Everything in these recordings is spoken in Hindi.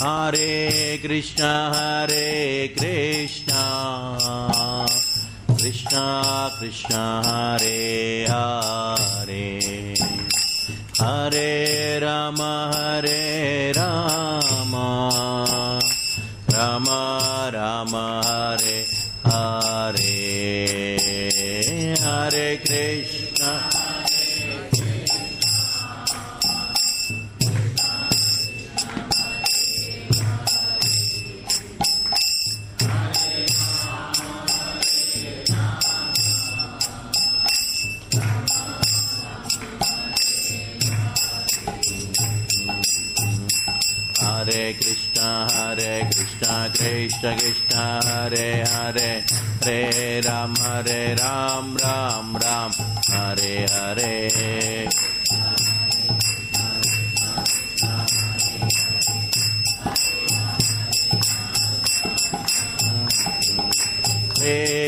Hare Krishna Krishna Krishna Hare Hare Hare Rama Rama Rama Hare Hare Hare Krishna Hare Krishna Krishna Krishna Hare Hare Hare Ram Ram Ram Hare Hare Hare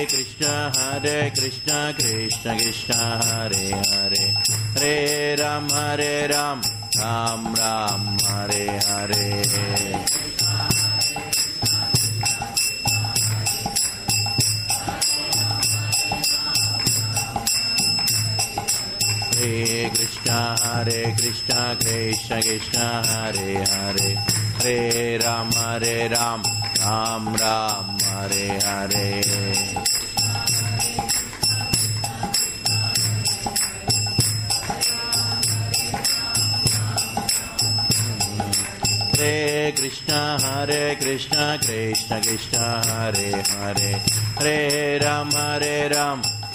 Krishna Krishna Krishna Hare Hare Hare Ram Ram Ram Hare Hare Hare Krishna Krishna Krishna Hare Hare Hare Ram Ram Ram Hare Hare Hare Krishna Krishna Hare Hare Hare Ram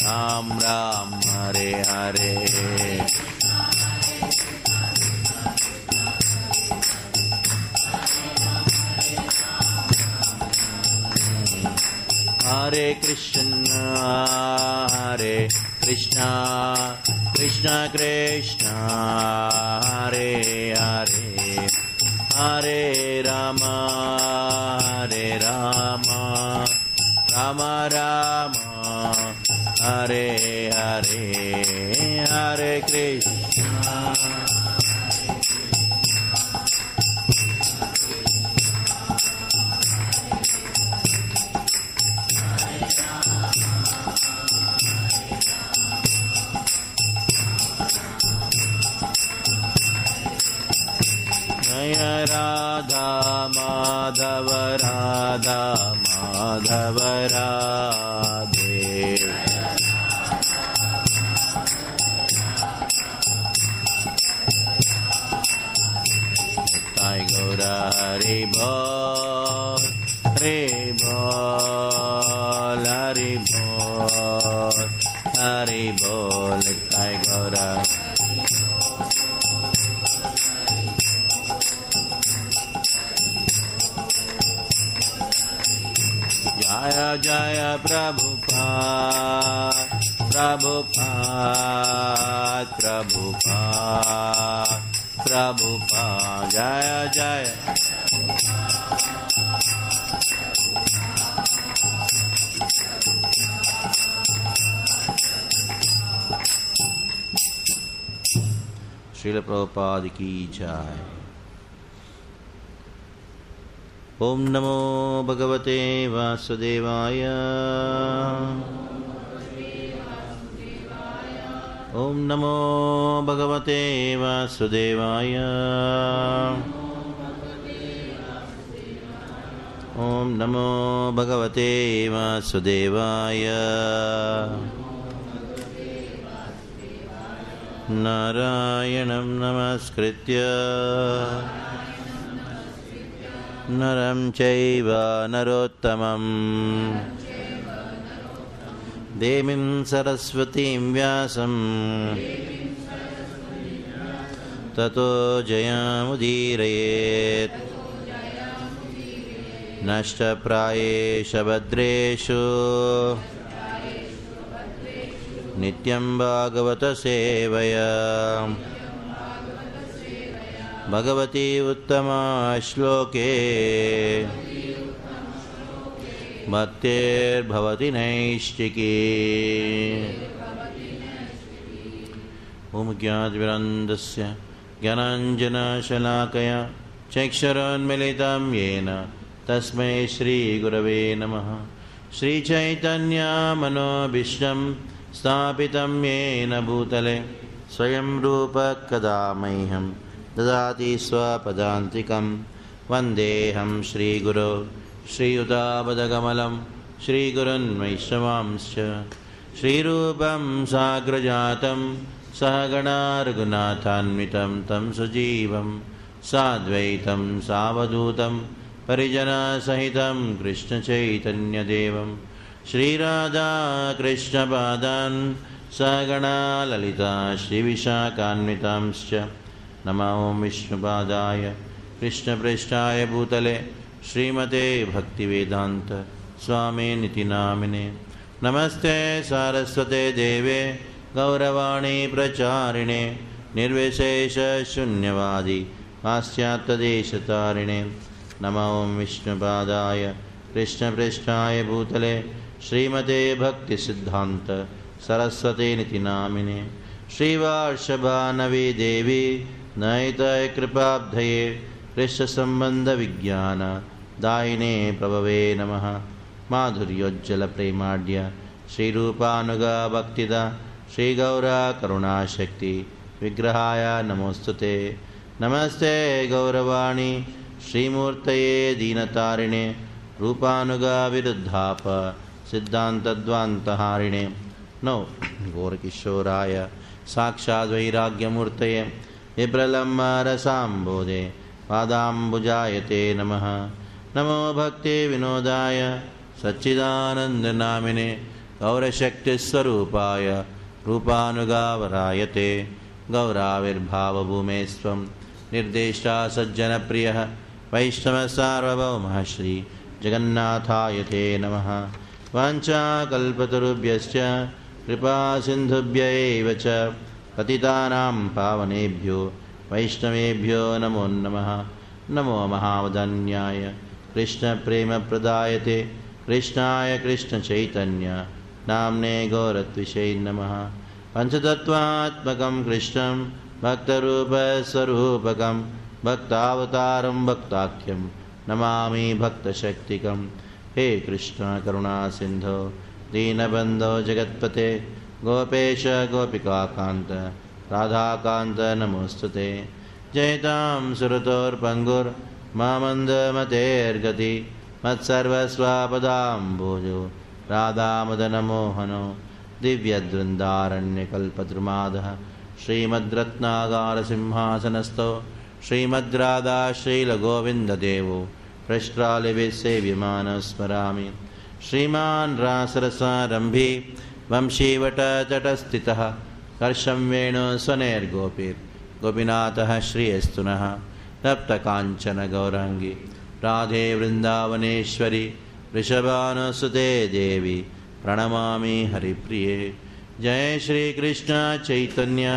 Ram Ram Hare Hare Hare Krishna Krishna Krishna Hare Hare Hare Rama Rama Rama Hare Hare Hare Krishna Radha Madhava Radha Madhava Radhe Nitai Gaura Hari Bol Hari Bol Hari Bol Hari Bol Nitai Gaura Jaya Jaya Prabhupada Prabhupada Prabhupada Prabhupada Jaya Jaya Srila Prabhupada ki jai. Om Namo Bhagavate Vasudevaya. Om Namo Bhagavate Vasudevaya. Om Namo Bhagavate Vasudevaya. Narayanam Namaskritya Naram Chaiva Narottamam Devim Saraswatim Vyasam Tato Jayamudirayet Nashta Prayesha Bhadreshu Nityam Bhagavata Sevaya Bhagavati Uttama Shloke Bhaktir Bhavati Naishchiki Om Gyat Virandasya Gyananjana Shalakaya चक्षुरुन्मीलितं येन तस्मै श्रीगुरवे नमः। श्रीचैतन्यमनोभीष्टं स्थापितं येन भूतले स्वयं रूप कदा मह्यं ददाति स्वपदान्तिकं। वन्देऽहं श्रीगुरो श्रीयुतापदकमलं श्रीगुरुन् वैष्णवांश्च श्रीरूपं साग्रजातं सहगणा रघुनाथान्वितं तं सजीवं साद्वैतं सावधूतं परिजनसहितं कृष्णचैतन्यदेवं श्रीराधाकृष्णपादान् सहगणा ललिता श्रीविशाखान्वितांश्च। नमो विष्णुपादाय कृष्णप्रेष्ठाय भूतले श्रीमते भक्तिवेदान्त स्वामिनिति नामिने। नमस्ते सारस्वते देवे गौरवाणी प्रचारिणे निर्विशेषशून्यवादी पाश्चात्यदेशतारिणे। नमो विष्णुपादाय कृष्णप्रेष्ठाय भूतले श्रीमते भक्तिसिद्धान्त सरस्वतीनिति नामिने। श्रीवार्षभानवी देवी नयितय कृपाब्धये कृष्णसम्बन्धविज्ञान दायिने प्रभवे नमः। माधुर्योज्ज्वलप्रेमाढ्य श्रीरूपानुगा भक्तिदा श्रीगौरा करुणाशक्ति विग्रहाय नमोस्तुते। नमस्ते गौरवाणी श्रीमूर्तये दीनतारिणे रूपानुगा विरुद्धाप सिद्धान्तद्वान्तहारिणे। नौ गौरकिशोराय साक्षाद्वैराग्यमूर्तये विप्रलम्बरसाम्बोधे पादाम्बुजायते नमः। नमो भक्तिविनोदाय सच्चिदानन्दनामिने गौरशक्तिस्वरूपाय रूपानुगावरायते। गौराविर्भावभूमेस्त्वं निर्देष्टा सज्जनप्रियः वैष्णवसार्वभौमः श्री जगन्नाथाय ते नमः। वाञ्छाकल्पतरुभ्यश्च कृपासिन्धुभ्य एव च पतितानां पावनेभ्यो वैष्णवेभ्यो नमो नमः। नमो महावदन्याय कृष्णप्रेमप्रदायते कृष्णाय कृष्णचैतन्य नाम्ने गौरत्विषे नमः। पञ्चतत्त्वात्मकं कृष्णं भक्तरूपस्वरूपकं भक्तावतारं भक्ताख्यं नमामि भक्तशक्तिकं। हे कृष्ण करुणा सिन्धो दीनबन्धो जगत्पते गोपेश गोपिकान्त राधाकान्त नमोस्तुते। जयतां सुरतोर्पङ्गुर्मामन्दमतेर्गति मत्सर्वस्वापदाम्बोजो राधामदनमोहनो दिव्यद्वृन्दारण्यकल्पद्रुमादः श्रीमद्रत्नागारसिंहासनस्थो श्रीमद्राधा श्रीलगोविन्ददेवो प्रष्ट्रालिभिः स्मरामि। श्रीमान् रासरसारम्भी वंशीवटतटस्थितः कर्षं वेणुस्वनैर्गोपीनाथः श्रियस्तुनः। तप्तकाञ्चन गौराङ्गी राधे वृन्दावनेश्वरी वृषभानुसुते देवी प्रणमामि हरिप्रिये। जय श्रीकृष्ण चैतन्य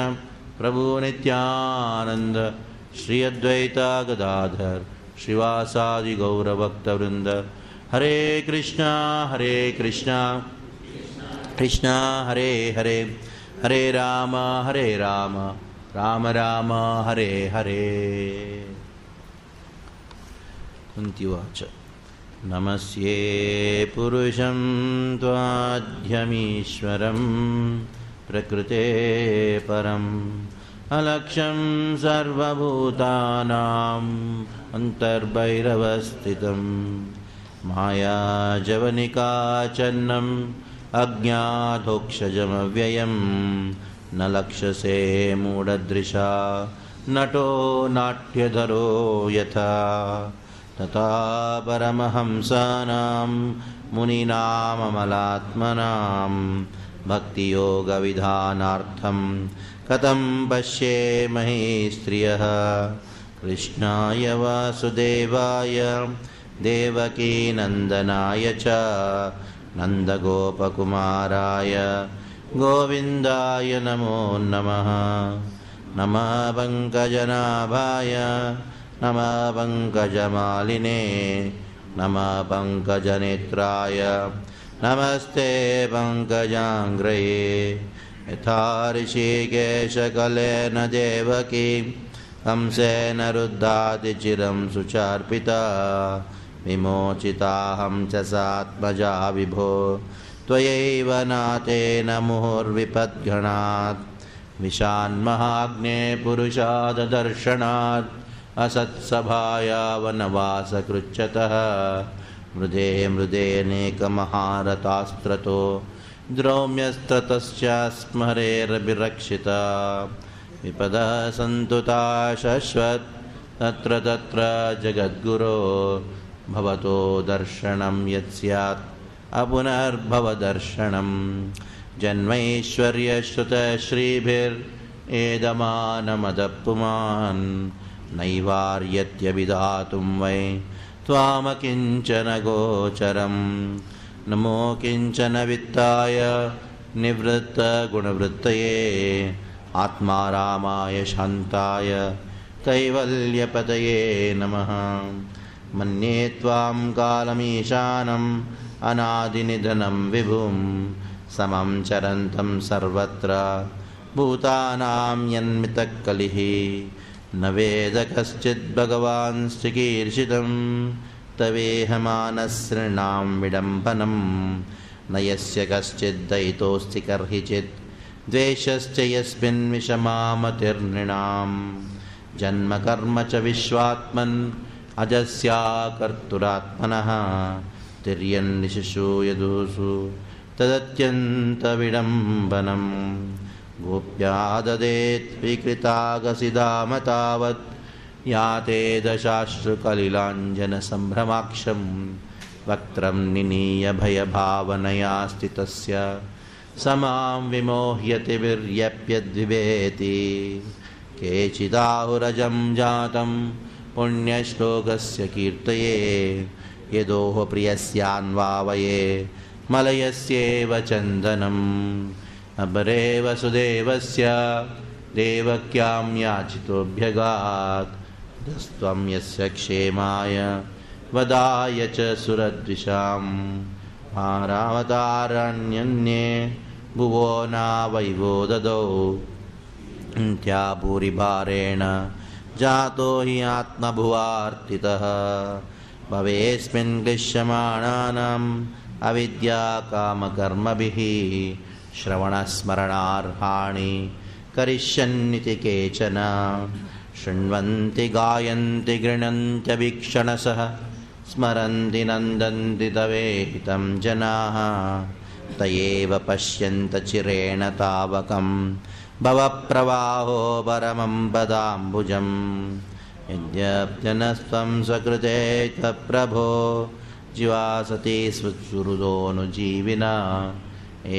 प्रभु नित्यानंद श्री अद्वैता गदाधर श्रीवासादि गौरभक्तवृंद। हरे कृष्णा कृष्णा हरे हरे हरे राम राम राम हरे हरे। कुन्तीवाच नमस्ये पुरुषं त्वाद्यमीश्वरं प्रकृते परम् अलक्ष्यं सर्वभूतानाम् अन्तर्भैरवस्थितं मायाजवनिकाचन्नम् अज्ञातोक्षजमव्ययं न लक्ष्यसे मूढदृशा नटो नाट्यधरो यथा तथा परमहंसानां मुनीनाममलात्मनां भक्तियोगविधानार्थं कथं पश्येमहि स्त्रियः। कृष्णाय वासुदेवाय देवकीनन्दनाय च नन्दगोपकुमाराय गोविन्दाय नमो नमः। नमः पङ्कजनाभाय नमः पङ्कजमालिने नमः पङ्कजनेत्राय नमस्ते पङ्कजाङ्घ्रये। यथा ऋषिकेशकलेन देवकी कंसेन रुद्धातिचिरं सुचार्पिता विमोचिताहं च सात्मजा विभो त्वयैव नाथेन मुहुर्विपद्गणात् विशान्महाग्ने पुरुषाददर्शनात् असत्सभाया वनवासकृच्छतः मृदे मृदेनेकमहारथास्त्रतो द्रौम्यस्ततश्च स्मरेरभिरक्षिता विपदः सन्तुता शश्वत् तत्र तत्र जगद्गुरो भवतो दर्शनं यत्स्यात् अपुनर्भवदर्शनं जन्मैश्वर्यश्रुतश्रीभिरेदमानमदप्पुमान् नैवार्यत्यभिधातुं वै त्वामकिञ्चन गोचरं नमो किञ्चन वित्ताय निवृत्तगुणवृत्तये आत्मारामाय शान्ताय कैवल्यपतये नमः। मन्ये त्वां कालमीशानम् अनादिनिधनं विभुं समं चरन्तं सर्वत्र भूतानां यन्मितकलिः न वेद कश्चित् भगवान् चिकीर्षितं तवेहमानसृणां विडम्बनं न यस्य कश्चित् दयितोऽस्ति कर्हिचित् द्वेषश्च यस्मिन् विषमामतिर्नृणां जन्म कर्म च विश्वात्मन् अजस्या कर्तुरात्मनः तिर्यन्निशिशु यदुषु तदत्यन्तविडम्बनं गोप्या ददेत् विकृतागसिदाम तावत् याते दशाश्रुकलिलाञ्जनसम्भ्रमाक्षं वक्त्रं निनीय भयभावनया स्थितस्य समां विमोह्यति विर्यप्यद्विवेति केचिदाहुरजं जातं पुण्यश्लोकस्य कीर्तये यदोः प्रियस्यान्वावये मलयस्येव चन्दनम् अबरे वसुदेवस्य देवक्यां याचितोऽभ्यगात् दस्त्वं यस्य क्षेमाय वदाय च सुरद्विषां भारावतारण्यन्ये भुवो नावैवो ददौ भूरिभारेण जातो हि आत्मभुवार्तितः भवेस्मिन् क्लिश्यमाणानाम् अविद्याकामकर्मभिः श्रवणस्मरणार्हाणि करिष्यन्निति केचन शृण्वन्ति गायन्ति गृह्णन्त्यभीक्षणसः स्मरन्ति नन्दन्ति तवेहितं जनाः तयेव पश्यन्त चिरेण तावकं भवप्रवाहो परमं पदाम्बुजं यद्यप्यनस्त्वं सकृते प्रभो जीवासति सुहृदोऽनुजीविना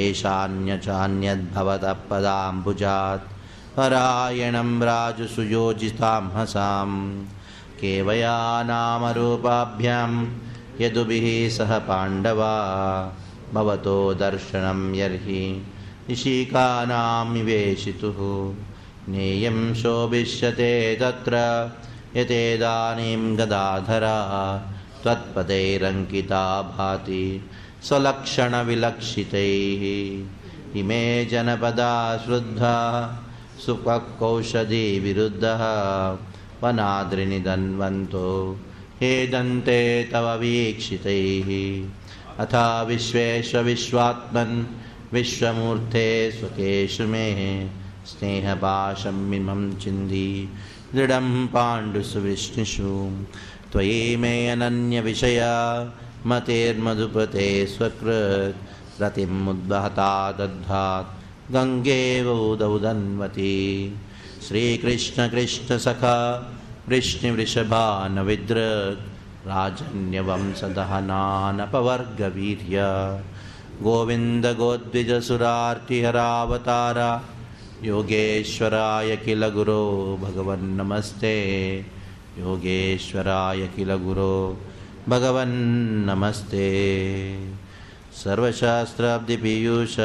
एषान्यचान्यद्भवतः पदाम्बुजात् परायणं राजसुयोजितां हसां केवया नामरूपाभ्यां यदुभिः सह पाण्डवा भवतो दर्शनं यर्हि ऋषिकानां निवेशितुः नेयं शोभिष्यते तत्र यतेदानीं गदाधरा त्वत्पदैरङ्किता भाति स्वलक्षणविलक्षितैः इमे जनपदा श्रुद्धा सुखकौषधिविरुद्धः वनाद्रिनिधन्वन्तो हेदन्ते तव वीक्षितैः अथा विश्वेश्वविश्वात्मन् विश्वमूर्ते स्वकेषु मे स्नेहपाशं मिमं चिन्धि दृढं पाण्डुषु विष्णुषु त्वयि मे अनन्यविषया मतेर्मधुपते स्वकृत् रतिमुद्वहता दद्धात् गङ्गेवोदौदन्वती श्रीकृष्ण कृष्ण सखा वृष्णिवृषभानविद्रत् राजन्यवंशदहनानपवर्गवीर्य गोविन्द गोद्विजसुरार्तिहरावतारा योगेश्वराय किल गुरो भगवन्नमस्ते योगेश्वराय किल गुरो भगवन्नमस्ते सर्वशास्त्राब्धिपीयूष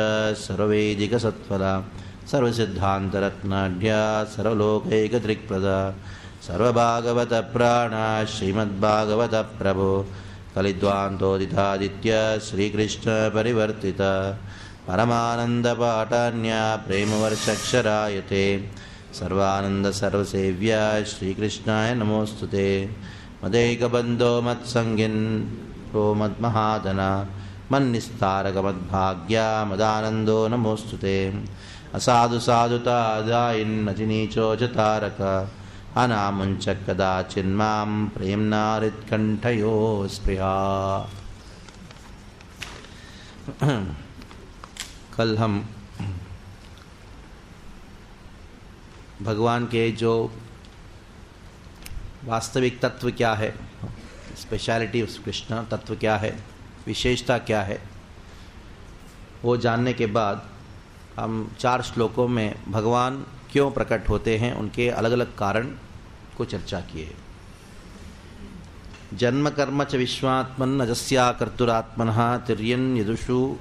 सर्ववैदिकसत्फला सर्वसिद्धान्तरत्नाढ्या सर्वलोकैकदृक्प्रदा सर्वभागवतप्राणा श्रीमद्भागवतप्रभो कलिद्वान्तोदितादित्य श्रीकृष्णपरिवर्तित परमानन्दपाठान्या प्रेमवर्षक्षरायते सर्वानंद सर्वसेव्या श्रीकृष्णाय नमोस्तुते। मदैकबन्धो मत्सङ्गिन् रो मद्महाधना मन्निस्तारक मद्भाग्या मदानन्दो नमोस्तुते। असाधु साधुतादायिन्नतिनीचो च तारक अनामुञ्च कदाचिन्मां प्रेम्णा हृत्कण्ठयो स्पृहा। कल हम भगवान के जो वास्तविक तत्व क्या है, स्पेशलिटी ऑफ कृष्ण तत्व क्या है, विशेषता क्या है, वो जानने के बाद हम 4 श्लोकों में भगवान क्यों प्रकट होते हैं उनके अलग अलग कारण को चर्चा किए। जन्म कर्म च विश्वात्मन् अजस्या कर्तुरात्मनः तिर्यन् यदुषु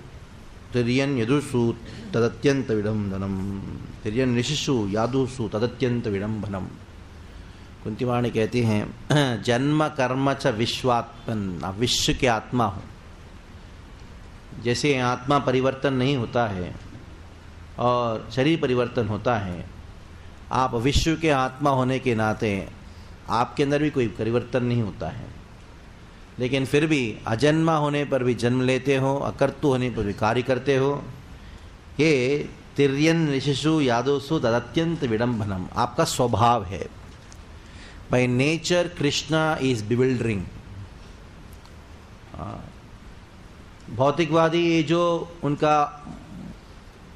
तदत्यंत विडम्बनम तिर्यन् ऋषिषु यादुषु तदत्यंत विडम्बनम। कुंतीवाणी कहती हैं जन्म कर्म च विश्वात्मन्, आप विश्व के आत्मा हो। जैसे आत्मा परिवर्तन नहीं होता है और शरीर परिवर्तन होता है, आप विश्व के आत्मा होने के नाते आपके अंदर भी कोई परिवर्तन नहीं होता है, लेकिन फिर भी अजन्मा होने पर भी जन्म लेते हो, अकर्तु होने पर भी कार्य करते हो। ये तिर्यन ऋषिषु यादोसु तदत्यंत विडंबनम, आपका स्वभाव है। By nature Krishna is bewildering. भौतिकवादी ये जो उनका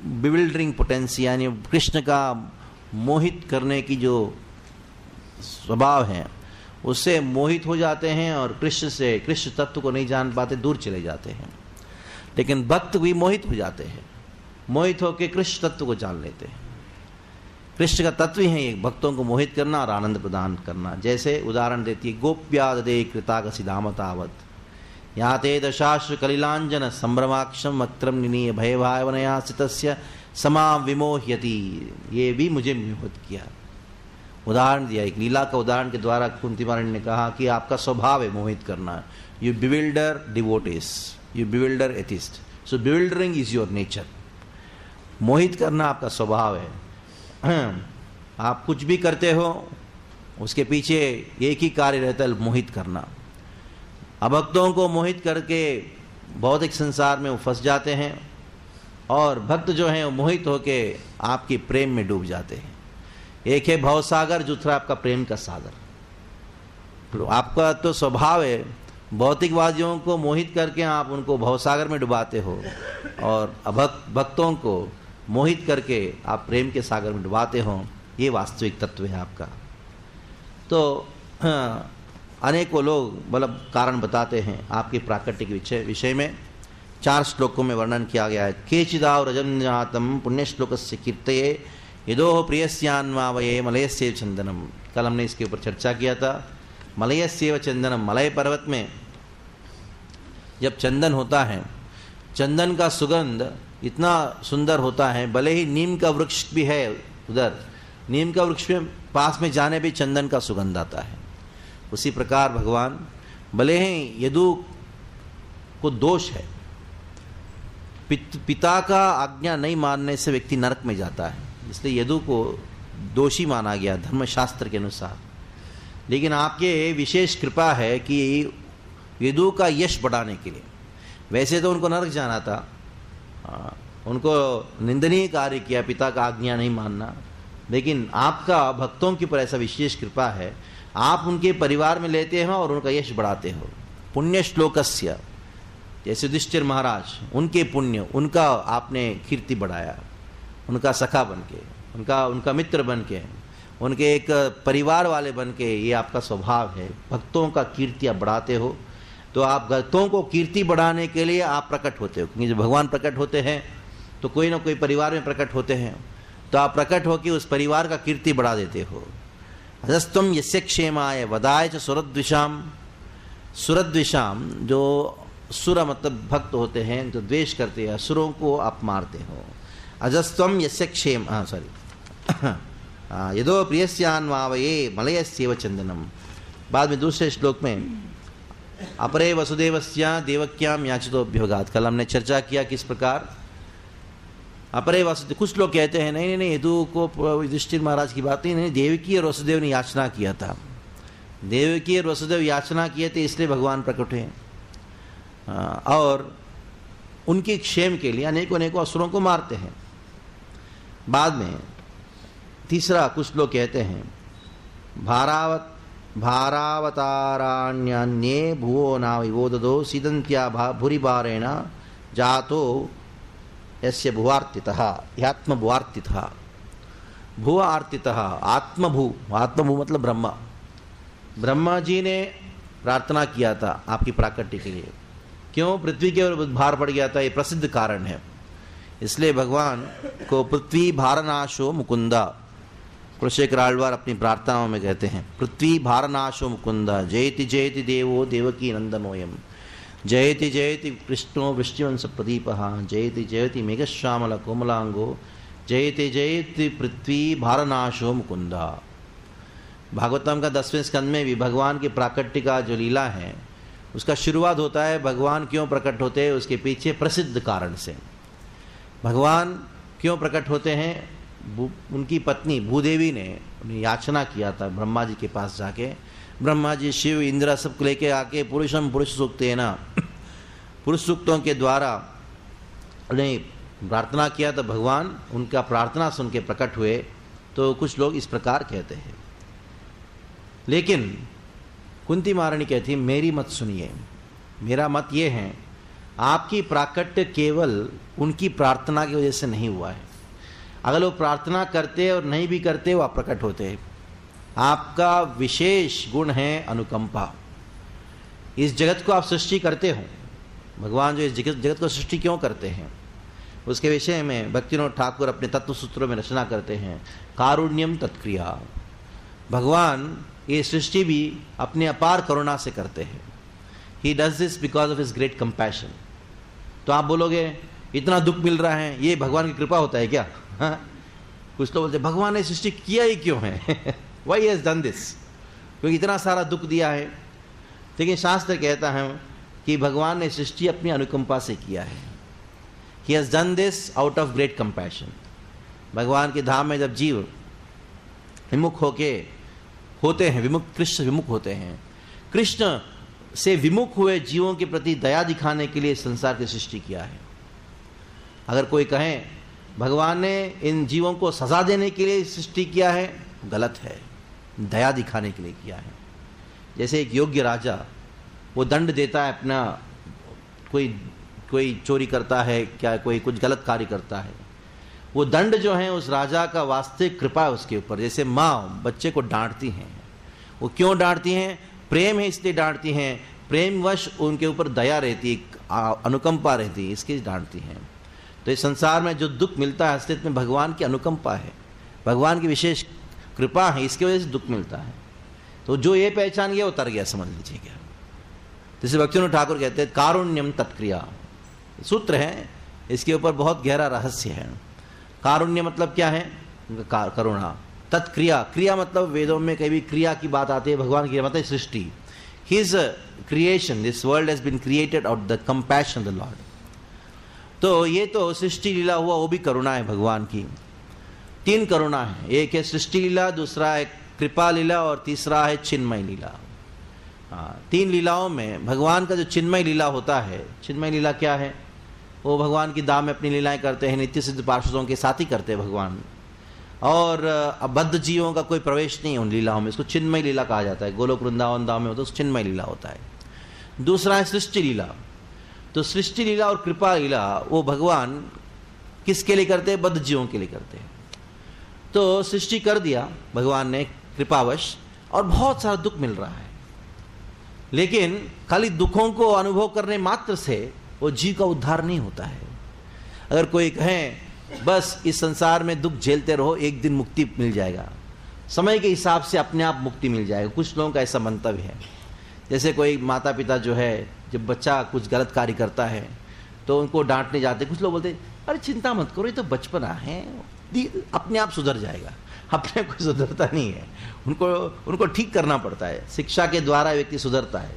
बिविल्डरिंग पोटेंसी यानी कृष्ण का मोहित करने की जो स्वभाव है उससे मोहित हो जाते हैं और कृष्ण तत्व को नहीं जान पाते, दूर चले जाते हैं। लेकिन भक्त भी मोहित हो जाते हैं, मोहित होकर कृष्ण तत्व को जान लेते हैं। कृष्ण का तत्व ही है ये भक्तों को मोहित करना और आनंद प्रदान करना। जैसे उदाहरण देती है गोप्यादे कृतागसिदामतावत याते दशाश्र कलिलांजन संभ्रमाक्षम वक्त्रम निनीय भयभावनया स्थितस्य समा विमोह्यति, ये भी मुझे मोहित किया। उदाहरण दिया, एक लीला का उदाहरण के द्वारा कुंतीवाणी ने कहा कि आपका स्वभाव है मोहित करना। You bewilder devotees, you bewilder atheists, so bewildering is your nature. मोहित करना आपका स्वभाव है। आप कुछ भी करते हो उसके पीछे एक ही कार्य रहता है, मोहित करना। अभक्तों को मोहित करके भौतिक संसार में वो फंस जाते हैं और भक्त जो हैं वो मोहित होके आपकी प्रेम में डूब जाते हैं। एक है भवसागर, दूसरा आपका प्रेम का सागर। तो आपका तो स्वभाव है भौतिकवादियों को मोहित करके आप उनको भवसागर में डुबाते हो और भक्तों को मोहित करके आप प्रेम के सागर में डुबाते हो। ये वास्तविक तत्व है आपका। तो अनेकों लोग मतलब कारण बताते हैं आपके प्राकृतिक विषय में। 4 श्लोकों में वर्णन किया गया है। केचिदाव रजन्यातम पुण्य श्लोक से कीर्तये यदोह प्रियस्यान्वावये मलयस्येव चंदनम। कल हमने इसके ऊपर चर्चा किया था। मलयस्येव चंदनम, मलय पर्वत में जब चंदन होता है, चंदन का सुगंध इतना सुंदर होता है, भले ही नीम का वृक्ष भी है उधर, नीम का वृक्ष में पास में जाने भी चंदन का सुगंध आता है। उसी प्रकार भगवान, भले ही यदु को दोष है, पिता का आज्ञा नहीं मानने से व्यक्ति नरक में जाता है, इसलिए यदु को दोषी माना गया धर्मशास्त्र के अनुसार। लेकिन आपके विशेष कृपा है कि यदु का यश बढ़ाने के लिए, वैसे तो उनको नरक जाना था, उनको निंदनीय कार्य किया, पिता का आज्ञा नहीं मानना, लेकिन आपका भक्तों के ऊपर ऐसा विशेष कृपा है, आप उनके परिवार में लेते हो और उनका यश बढ़ाते हो। पुण्य श्लोकस्य, जैसे युधिष्ठिर महाराज, उनके पुण्य, उनका आपने कीर्ति बढ़ाया, उनका सखा बन के, उनका मित्र बन के, उनके एक परिवार वाले बन के। ये आपका स्वभाव है, भक्तों का कीर्ति आप बढ़ाते हो। तो आप भक्तों को कीर्ति बढ़ाने के लिए आप प्रकट होते हो, क्योंकि जब भगवान प्रकट होते हैं तो कोई ना कोई परिवार में प्रकट होते हैं, तो आप प्रकट होकर उस परिवार का कीर्ति बढ़ा देते हो। अजस्तम यस्य क्षेमाय वदाय च सुरद्विषाम, सुरद्विषाम जो सुर मतलब भक्त होते हैं, जो द्वेष करते हैं, असुरों को आप मारते हो। अजस्तम यस्य क्षेम यदो प्रियस्यान्वावये मलयस्येव चंदनम। बाद में दूसरे श्लोक में अपरे वसुदेवस्या देवक्याम याचितोऽभ्युपगात्। कल हमने चर्चा किया किस प्रकार अपरे वसुदेव, कुछ लोग कहते हैं नहीं नहीं नहीं, यदु को युधिष्ठिर महाराज की बात नहीं, देवकी और वसुदेव ने याचना किया था, देवकी और वसुदेव याचना किए थे इसलिए भगवान प्रकट हुए, और उनके क्षेम के लिए अनेकों अनेकों असुरों को मारते हैं। बाद में तीसरा कुछ लोग कहते हैं भारावताराण्ये भुवो ना विवोददो सीदंत्या भूरिभारेण जातो यस्य भुवार्तितः ह्यात्म भुवार्तितः, भुव आर्तितः आत्मभू, आत्मभू मतलब ब्रह्मा, ब्रह्मा जी ने प्रार्थना किया था आपकी प्राकट्य के लिए। क्यों? पृथ्वी के ऊपर भार पड़ गया था, ये प्रसिद्ध कारण है, इसलिए भगवान को पृथ्वी भारनाशो मुकुंदा, कुलशेखर आಳ್वार अपनी प्रार्थनाओं में कहते हैं पृथ्वी भारनाशो मुकुंदा, जयति जयति देवो देवकी नंदनोयम, जयति जयति कृष्णो वृष्टिवंश प्रदीपः, जयति जयति मेघश्यामल कोमलांगो, जयति जयति पृथ्वी भारनाशो मुकुंदा। भागवतम का 10वें स्कंद में भी भगवान की प्राकट्य का जो लीला है उसका शुरुआत होता है भगवान क्यों प्रकट होते हैं उसके पीछे प्रसिद्ध कारण से। भगवान क्यों प्रकट होते हैं? उनकी पत्नी भूदेवी ने उन्हें याचना किया था ब्रह्मा जी के पास जाके, ब्रह्मा जी शिव इंद्र सबको लेके आके पुरुषम पुरुष सूक्त है ना, पुरुष सूक्तों के द्वारा उन्हें प्रार्थना किया तो भगवान उनका प्रार्थना सुन के प्रकट हुए। तो कुछ लोग इस प्रकार कहते हैं, लेकिन कुंती महारानी कहती मेरी मत सुनिए, मेरा मत ये है आपकी प्राकट्य केवल उनकी प्रार्थना की वजह से नहीं हुआ है। अगर वो प्रार्थना करते और नहीं भी करते वो आप प्रकट होते। आपका विशेष गुण है अनुकंपा। इस जगत को आप सृष्टि करते हो, भगवान जो इस जगत को सृष्टि क्यों करते हैं उसके विषय में भक्तिविनोद ठाकुर अपने तत्व सूत्रों में रचना करते हैं, कारुण्यम तत्क्रिया। भगवान ये सृष्टि भी अपने अपार करुणा से करते हैं। He does this because of his great compassion. तो आप बोलोगे इतना दुख मिल रहा है ये भगवान की कृपा होता है क्या? हाँ? कुछ लोग बोलते भगवान ने सृष्टि किया ही क्यों है वाई हैज डन दिस, क्योंकि इतना सारा दुख दिया है। लेकिन शास्त्र कहता है कि भगवान ने सृष्टि अपनी अनुकंपा से किया है। He has done this out of great compassion. भगवान के धाम में जब जीव विमुख होते हैं, विमुख कृष्ण विमुख होते हैं, कृष्ण से विमुख हुए जीवों के प्रति दया दिखाने के लिए संसार की सृष्टि किया है। अगर कोई कहे भगवान ने इन जीवों को सजा देने के लिए सृष्टि किया है, गलत है, दया दिखाने के लिए किया है। जैसे एक योग्य राजा वो दंड देता है अपना, कोई चोरी करता है क्या, कोई कुछ गलत कार्य करता है, वो दंड जो है उस राजा का वास्तविक कृपा है उसके ऊपर। जैसे माँ बच्चे को डांटती हैं, वो क्यों डांटती हैं? प्रेम है इसलिए डांटती हैं, प्रेमवश उनके ऊपर दया रहती, अनुकंपा रहती, इसके डांटती हैं। तो इस संसार में जो दुख मिलता है अस्तित्व में भगवान की अनुकंपा है, भगवान की विशेष कृपा है, इसकी वजह से दुख मिलता है। तो जो ये पहचान गया वो तर गया, समझ लीजिए क्या। जैसे भक्तिविनोद ठाकुर कहते हैं कारुण्यम तत्क्रिया, सूत्र है, इसके ऊपर बहुत गहरा रहस्य है। कारुण्य मतलब क्या है? करुणा। तत्क्रिया, क्रिया मतलब वेदों में कभी क्रिया की बात आती है, भगवान की मतलब सृष्टि। His creation, this world has been created out the compassion of the lord. तो ये तो सृष्टि लीला हुआ, वो भी करुणा है भगवान की। 3 करुणा है, एक है सृष्टि लीला, दूसरा है कृपा लीला और तीसरा है चिन्मय लीला। 3 लीलाओं में भगवान का जो चिन्मय लीला होता है, चिन्मय लीला क्या है? वो भगवान की धाम में अपनी लीलाएं करते हैं, नित्य सिद्ध पार्षदों के साथ ही करते हैं भगवान, और अबद्ध जीवों का कोई प्रवेश नहीं है उन लीलाओं में। इसको चिन्मय लीला कहा जाता है। गोलोक वृंदावन धाम में होता है तो चिन्मय लीला होता है। दूसरा है सृष्टि लीला। तो सृष्टि लीला और कृपा लीला वो भगवान किसके लिए करते हैं? बद्ध जीवों के लिए करते हैं। तो सृष्टि कर दिया भगवान ने कृपावश, और बहुत सारा दुख मिल रहा है, लेकिन खाली दुखों को अनुभव करने मात्र से वो जीव का उद्धार नहीं होता है। अगर कोई कहे बस इस संसार में दुख झेलते रहो, एक दिन मुक्ति मिल जाएगा, समय के हिसाब से अपने आप मुक्ति मिल जाएगा, कुछ लोगों का ऐसा मंतव्य है। जैसे कोई माता पिता जो है, जब बच्चा कुछ गलत कार्य करता है तो उनको डांटने जाते, कुछ लोग बोलते अरे चिंता मत करो, ये तो बचपना है, अपने आप सुधर जाएगा। अपने को सुधरता नहीं है, उनको ठीक करना पड़ता है। शिक्षा के द्वारा व्यक्ति सुधरता है।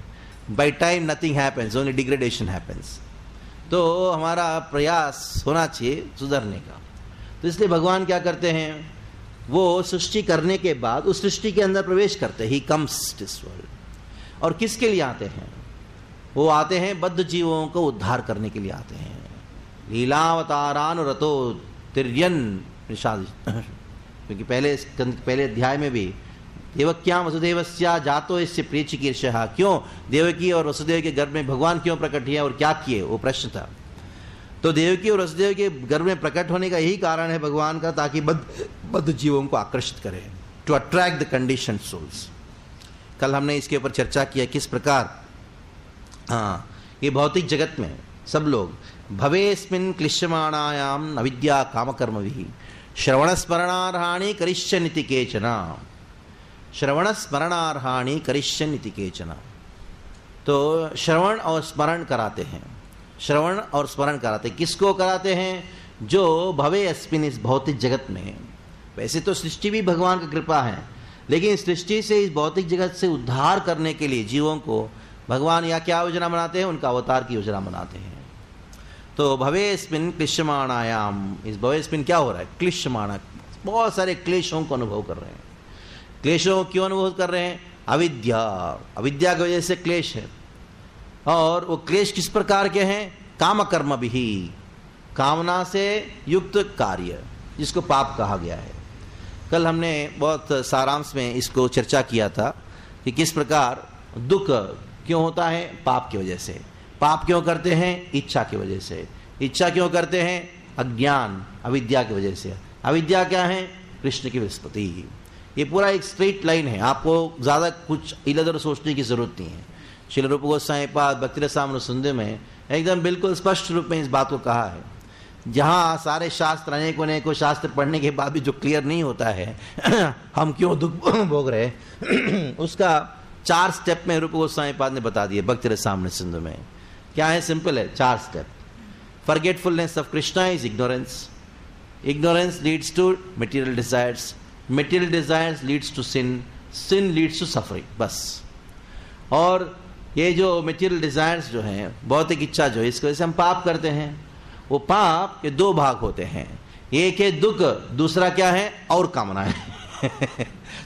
By time nothing happens, only degradation happens. तो हमारा प्रयास होना चाहिए सुधरने का। तो इसलिए भगवान क्या करते हैं, वो सृष्टि करने के बाद उस सृष्टि के अंदर प्रवेश करते ही कम्स दिस वर्ल्ड। और किसके लिए आते हैं, वो आते हैं बद्ध जीवों को उद्धार करने के लिए आते हैं। लीलावतारानुरतो तिर्यन निषाद, क्योंकि पहले अध्याय में भी देवक्यां वसुदेवस्या जातो इससे प्रीचिकीर्षः, क्यों देवकी और वसुदेव के गर्भ में भगवान क्यों प्रकट हुए और क्या किए, वो प्रश्न था। तो देवकी और वसुदेव के गर्भ में प्रकट होने का यही कारण है भगवान का, ताकि बद्ध जीवों को आकर्षित करें, to attract the conditioned souls. कल हमने इसके ऊपर चर्चा किया किस प्रकार ये भौतिक जगत में सब लोग भवेस्मिन् क्लिश्यमाणायाम अविद्या कामकर्मभिः श्रवणस्मरणार्हाणि करिष्यन्निति केचन, श्रवणस्मरणार्हाणि करिष्यन्निति केचन। तो श्रवण और स्मरण कराते हैं, श्रवण और स्मरण कराते, किसको कराते हैं, जो भवे अस्मिन् इस भौतिक जगत में। वैसे तो सृष्टि भी भगवान की कृपा है, लेकिन इस सृष्टि से इस भौतिक जगत से उद्धार करने के लिए जीवों को भगवान या क्या योजना बनाते हैं, उनका अवतार की योजना बनाते हैं। तो भवेस्मिन् क्लिश्यमाणायाम, इस भवेस्मिन् क्या हो रहा है, क्लिश्यमाण, बहुत सारे क्लेशों को अनुभव कर रहे हैं। क्लेशों क्यों अनुभव कर रहे हैं, अविद्या, अविद्या की वजह से क्लेश है। और वो क्लेश किस प्रकार के हैं, काम कर्म भी, कामना से युक्त कार्य, जिसको पाप कहा गया है। कल हमने बहुत सारांश में इसको चर्चा किया था कि किस प्रकार दुख क्यों होता है, पाप की वजह से। पाप क्यों करते हैं, इच्छा की वजह से। इच्छा क्यों करते हैं, अज्ञान, अविद्या की वजह से। अविद्या क्या है, कृष्ण की विस्मृति। ये पूरा एक स्ट्रेट लाइन है, आपको ज़्यादा कुछ इधर उधर सोचने की जरूरत नहीं है। श्रील रूप गोस्वामी पाद भक्तिरसामृत सिंधु में एकदम बिल्कुल स्पष्ट रूप में इस बात को कहा है। जहाँ सारे शास्त्र अनेकों शास्त्र पढ़ने के बाद भी जो क्लियर नहीं होता है हम क्यों दुख भोग रहे उसका 4 स्टेप में रूप गोस्वामी पाद ने बता दिए भक्तिरसामृत सिंधु में। क्या है, सिंपल है, 4 step. Forgetfulness of Krishna is ignorance, ignorance leads to material desires, material desires leads to sin, sin leads to suffering, बस। और ये जो मटेरियल डिजायर्स जो हैं, भौतिक इच्छा जो है, इसकी वजह से हम पाप करते हैं। वो पाप के 2 भाग होते हैं, एक है दुख, दूसरा क्या है, और कामनाएं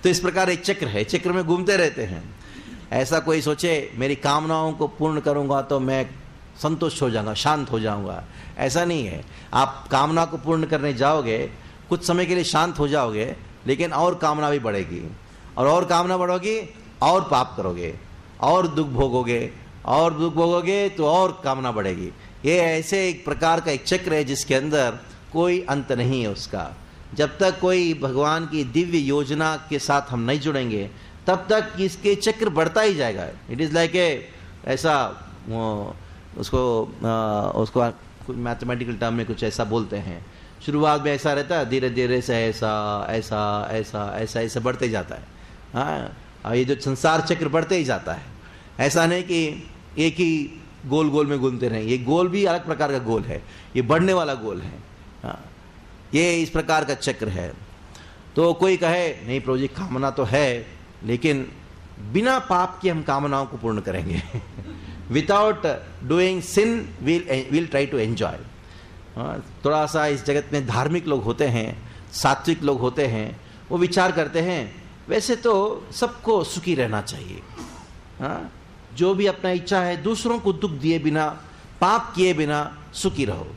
तो इस प्रकार एक चक्र है, चक्र में घूमते रहते हैं। ऐसा कोई सोचे मेरी कामनाओं को पूर्ण करूंगा तो मैं संतुष्ट हो जाऊंगा, शांत हो जाऊंगा, ऐसा नहीं है। आप कामना को पूर्ण करने जाओगे, कुछ समय के लिए शांत हो जाओगे, लेकिन और कामना भी बढ़ेगी, और कामना बढ़ोगी, और पाप करोगे, और दुख भोगोगे, और दुख भोगोगे तो और कामना बढ़ेगी। ये ऐसे एक प्रकार का एक चक्र है जिसके अंदर कोई अंत नहीं है उसका। जब तक कोई भगवान की दिव्य योजना के साथ हम नहीं जुड़ेंगे, तब तक इसके चक्र बढ़ता ही जाएगा। इट इज़ लाइक ऐसा उसको मैथमेटिकल टर्म में कुछ ऐसा बोलते हैं, शुरुआत में ऐसा रहता है, धीरे धीरे से ऐसा ऐसा ऐसा ऐसा ऐसा बढ़ते जाता है। हाँ, और ये जो संसार चक्र बढ़ते ही जाता है, ऐसा नहीं कि एक ही गोल गोल में घूमते रहें। ये गोल भी अलग प्रकार का गोल है, ये बढ़ने वाला गोल है। हाँ, ये इस प्रकार का चक्र है। तो कोई कहे नहीं प्रभु जी कामना तो है, लेकिन बिना पाप के हम कामनाओं को पूर्ण करेंगे without doing sin will try to enjoy. थोड़ा सा इस जगत में धार्मिक लोग होते हैं, सात्विक लोग होते हैं, वो विचार करते हैं वैसे तो सबको सुखी रहना चाहिए। हाँ, जो भी अपना इच्छा है दूसरों को दुख दिए बिना, पाप किए बिना सुखी रहो,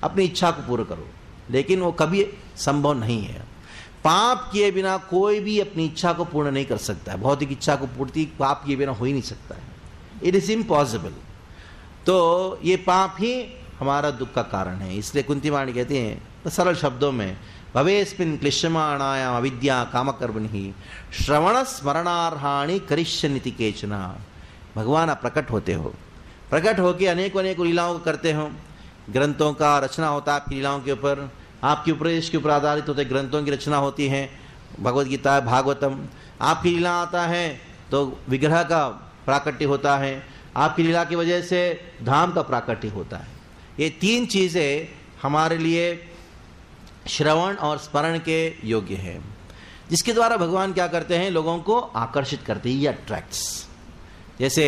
अपनी इच्छा को पूरा करो। लेकिन वो कभी संभव नहीं है। पाप किए बिना कोई भी अपनी इच्छा को पूर्ण नहीं कर सकता है। भौतिक इच्छा को पूर्ति पाप किए बिना हो ही नहीं सकता है, इट इज इम्पॉसिबल। तो ये पाप ही हमारा दुख का कारण है। इसलिए कुंती वाणी कहती हैं तो सरल शब्दों में, भवेस्मिन् क्लिश्यमाणायाम अविद्या कामकर्मणि श्रवण स्मरणार्हाणि करिष्यन्निति केचन। भगवान आप प्रकट होते हो, प्रकट होकर अनेकों लीलाओं को करते हो। ग्रंथों का रचना होता है आपकी लीलाओं के ऊपर, आपके उपदेश के ऊपर आधारित होते ग्रंथों की रचना होती है, भगवद गीता, भागवतम। आपकी लीला आता है तो विग्रह का प्राकट्य होता है, आपकी लीला की वजह से धाम का प्राकट्य होता है। ये 3 चीज़ें हमारे लिए श्रवण और स्मरण के योग्य है, जिसके द्वारा भगवान क्या करते हैं, लोगों को आकर्षित करते हैं, ये अट्रैक्ट्स। जैसे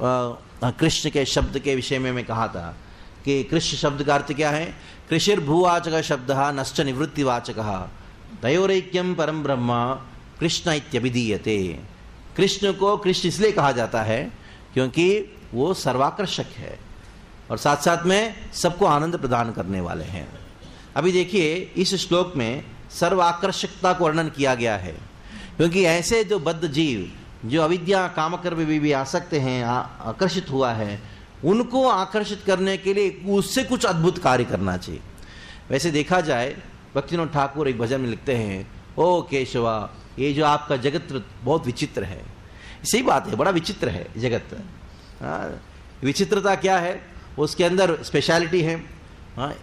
कृष्ण के शब्द के विषय में मैं कहा था कि कृष्ण शब्द का अर्थ क्या है? कृषिर्भूवाचक शब्द नश्च निवृत्तिवाचक तयोरैक्यम परम ब्रह्म कृष्ण इत्यभिधीयते। कृष्ण को कृष्ण इसलिए कहा जाता है क्योंकि वो सर्वाकर्षक है और साथ साथ में सबको आनंद प्रदान करने वाले हैं। अभी देखिए इस श्लोक में सर्वाकर्षकता को वर्णन किया गया है, क्योंकि ऐसे जो बद्ध जीव जो अविद्या कामकर्म में भी आसक्त हैं, आकर्षित हुआ है, उनको आकर्षित करने के लिए उससे कुछ अद्भुत कार्य करना चाहिए। वैसे देखा जाए भक्तिविनोद ठाकुर एक भजन में लिखते हैं, ओ केशवा ये जो आपका जगत बहुत विचित्र है। सही बात है, बड़ा विचित्र है जगत। विचित्रता क्या है? उसके अंदर स्पेशलिटी है।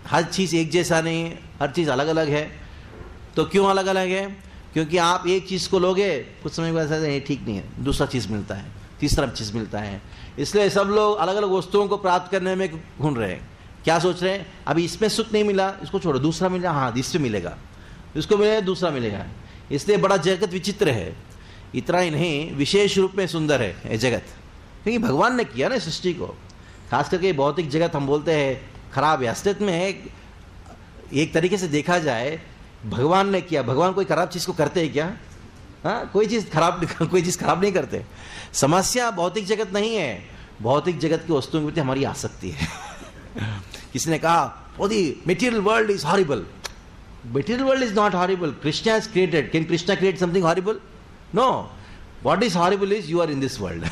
हर चीज़ एक जैसा नहीं है, हर चीज़ अलग अलग है। तो क्यों अलग अलग है? क्योंकि आप एक चीज़ को लोगे, कुछ समय बाद ऐसा ठीक नहीं है, दूसरा चीज़ मिलता है, तीसरा चीज़ मिलता है। इसलिए सब लोग अलग अलग वस्तुओं को प्राप्त करने में घूम रहे हैं। क्या सोच रहे हैं? अभी इसमें सुख नहीं मिला, इसको छोड़ो, दूसरा मिला, हाँ इससे मिलेगा, इसको मिलेगा, दूसरा मिलेगा। इसलिए बड़ा जगत विचित्र है। इतना ही नहीं, विशेष रूप में सुंदर है ये जगत, क्योंकि भगवान ने किया ना सृष्टि को। खास करके भौतिक जगत हम बोलते हैं खराब है, अस्तित्व में है। एक तरीके से देखा जाए भगवान ने किया। भगवान कोई खराब चीज को करते हैं क्या? हाँ, कोई चीज खराब नहीं करते। समस्या भौतिक जगत नहीं है, भौतिक जगत की वस्तुओं के प्रति हमारी आसक्ति है। किसी ने कहा material world is horrible. Material world is not horrible. Krishna has created. Can Krishna create something horrible? No. What is horrible is you are in this world.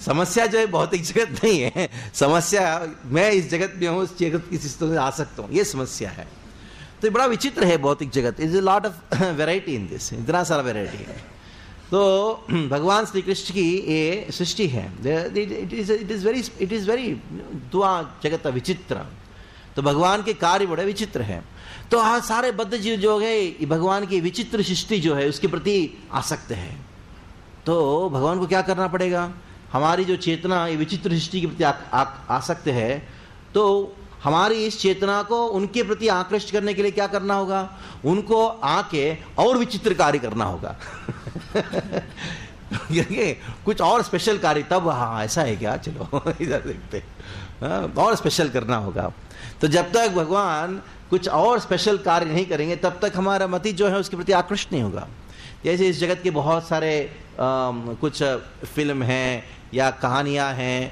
समस्या जो है भौतिक जगत नहीं है, समस्या मैं इस जगत में हूँ, इस जगत की चीज़ों में आ सकता हूँ, ये समस्या है। तो बड़ा विचित्र है भौतिक जगत। Is a lot of variety in this, इतना सारा वेराइटी है। तो भगवान श्री कृष्ण की ये सृष्टि है। इट इज वेरी दुआ जगत विचित्र। तो भगवान के कार्य बड़े विचित्र हैं। तो आज सारे बद्ध जीव जो है भगवान की विचित्र सृष्टि जो है उसके प्रति आसक्त है। तो भगवान को क्या करना पड़ेगा? हमारी जो चेतना ये विचित्र सृष्टि के प्रति आसक्त है, तो हमारी इस चेतना को उनके प्रति आकृष्ट करने के लिए क्या करना होगा? उनको आके और विचित्र कार्य करना होगा। कुछ और स्पेशल कार्य, तब हाँ ऐसा है क्या, चलो इधर देखते, और स्पेशल करना होगा। तो जब तक भगवान कुछ और स्पेशल कार्य नहीं करेंगे तब तक हमारा मति जो है उसके प्रति आकृष्ट नहीं होगा। जैसे इस जगत के बहुत सारे कुछ फिल्म हैं या कहानियां हैं,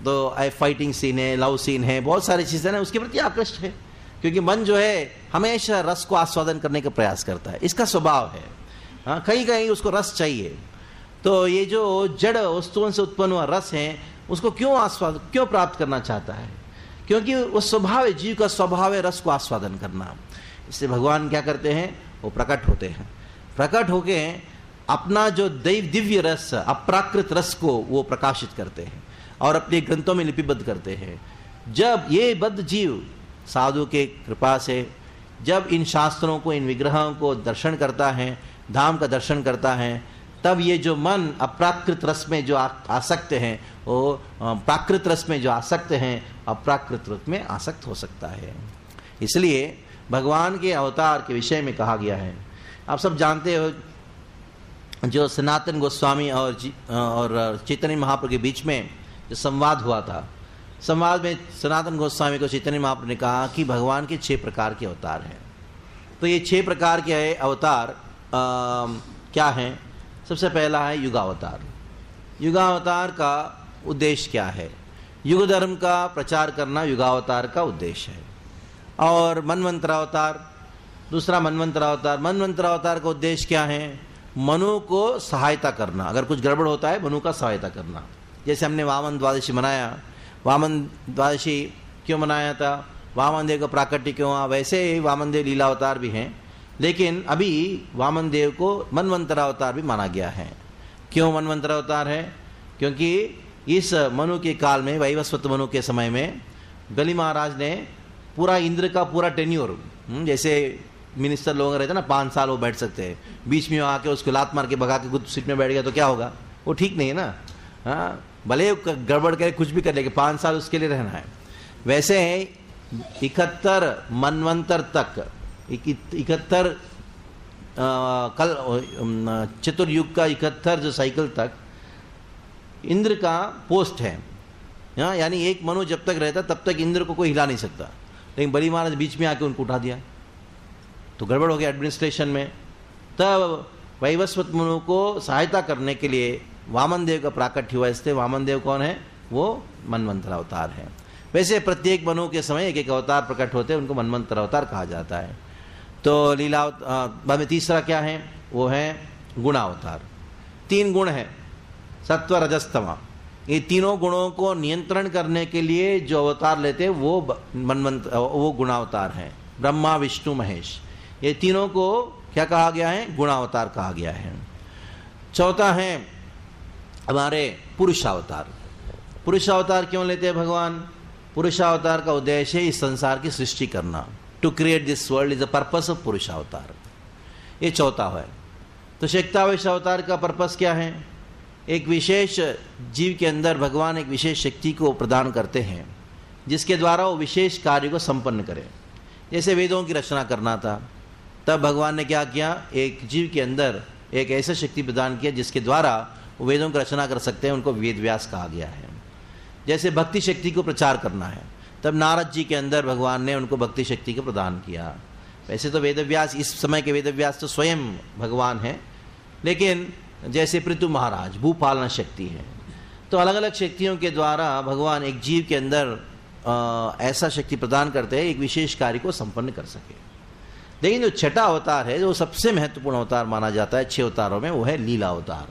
तो फाइटिंग सीन है, लव सीन है, बहुत सारी चीज़ें ना उसके प्रति आकृष्ट है, क्योंकि मन जो है हमेशा रस को आस्वादन करने का प्रयास करता है, इसका स्वभाव है। हाँ, कहीं कहीं उसको रस चाहिए। तो ये जो जड़ वस्तुओं से उत्पन्न हुआ रस है उसको क्यों प्राप्त करना चाहता है? क्योंकि वो स्वभाव है, जीव का स्वभाव है रस को आस्वादन करना। इससे भगवान क्या करते हैं? वो प्रकट होते हैं। प्रकट होके अपना जो दिव्य रस, अप्राकृत रस को वो प्रकाशित करते हैं और अपने ग्रंथों में लिपिबद्ध करते हैं। जब ये बद्ध जीव साधु के कृपा से जब इन शास्त्रों को, इन विग्रहों को दर्शन करता है, धाम का दर्शन करता है, तब ये जो मन अप्राकृत रस में जो आसक्त हैं, वो प्राकृत रस में जो आसक्त हैं, अप्राकृत रस में आसक्त हो सकता है। इसलिए भगवान के अवतार के विषय में कहा गया है। आप सब जानते हो जो सनातन गोस्वामी और चैतन्य महाप्रभु के बीच में जो संवाद हुआ था, संवाद में सनातन गोस्वामी को चैतन्य महाप्रभु ने कहा कि भगवान के 6 प्रकार के अवतार हैं। तो ये 6 प्रकार के अवतार क्या हैं? सबसे पहला है युगावतार। युगावतार का उद्देश्य क्या है? युग धर्म का प्रचार करना युगावतार का उद्देश्य है। और मनवंतरावतार, दूसरा मनवंतरावतार। मनवंतरावतार का उद्देश्य क्या है? मनु को सहायता करना, अगर कुछ गड़बड़ होता है मनु का सहायता करना। जैसे हमने वामन द्वादशी मनाया, वामन द्वादशी क्यों मनाया था? वामन देव का प्राकट्य क्यों हुआ? वैसे ही वामन देव लीलावतार भी हैं, लेकिन अभी वामन देव को मनवंतरावतार भी माना गया है। क्यों मनवंतरावतार है? क्योंकि इस मनु के काल में, वैवस्वत मनु के समय में, बलि महाराज ने पूरा इंद्र का पूरा टेन्योर, जैसे मिनिस्टर लोग रहते हैं ना, 5 साल वो बैठ सकते हैं, बीच में आके उसको लात मार के भगा के खुद सीट में बैठ गया तो क्या होगा? वो ठीक नहीं है ना। हाँ, भले गड़बड़ करे, कुछ भी कर लेके 5 साल उसके लिए रहना है। वैसे 71 मनवंतर तक, 71 चतुर्युग का 71 जो साइकिल तक इंद्र का पोस्ट है। हाँ, यानी एक मनु जब तक रहता तब तक इंद्र को कोई हिला नहीं सकता, लेकिन बलि महाराज बीच में आके उनको उठा दिया तो गड़बड़ हो गया एडमिनिस्ट्रेशन में। तब वैवस्वत मनु को सहायता करने के लिए वामन देव का प्राकट्य हुआ। इसलिए वामन देव कौन है? वो मन्वंतर अवतार है। वैसे प्रत्येक मनु के समय एक एक अवतार प्रकट होते हैं, उनको मन्वंतर अवतार कहा जाता है। तो लीला बाद में तीसरा क्या है? वो है गुणावतार। 3 गुण है, सत्व रजस्तमा। ये तीनों गुणों को नियंत्रण करने के लिए जो अवतार लेते हैं वो गुणावतार है। ब्रह्मा विष्णु महेश, ये तीनों को क्या कहा गया है? गुणावतार कहा गया है। चौथा है हमारे पुरुषावतार। पुरुषावतार क्यों लेते हैं भगवान? पुरुषावतार का उद्देश्य है इस संसार की सृष्टि करना। To create this world is the purpose of पुरुषावतार। ये चौथा है। तो शक्तावेश अवतार का पर्पस क्या है? एक विशेष जीव के अंदर भगवान एक विशेष शक्ति को प्रदान करते हैं जिसके द्वारा वो विशेष कार्य को संपन्न करे। जैसे वेदों की रचना करना था, तब भगवान ने क्या किया? एक जीव के अंदर एक ऐसा शक्ति प्रदान किया जिसके द्वारा वो वेदों की रचना कर सकते हैं, उनको वेद व्यास कहा गया है। जैसे भक्ति शक्ति को प्रचार करना है, तब नारद जी के अंदर भगवान ने उनको भक्ति शक्ति को प्रदान किया। वैसे तो वेदव्यास, इस समय के वेदव्यास तो स्वयं भगवान है, लेकिन जैसे पृथु महाराज भूपालना शक्ति है। तो अलग अलग शक्तियों के द्वारा भगवान एक जीव के अंदर ऐसा शक्ति प्रदान करते हैं एक विशेष कार्य को संपन्न कर सके। लेकिन जो छठा अवतार है, जो सबसे महत्वपूर्ण अवतार माना जाता है 6 अवतारों में, वो है लीला अवतार।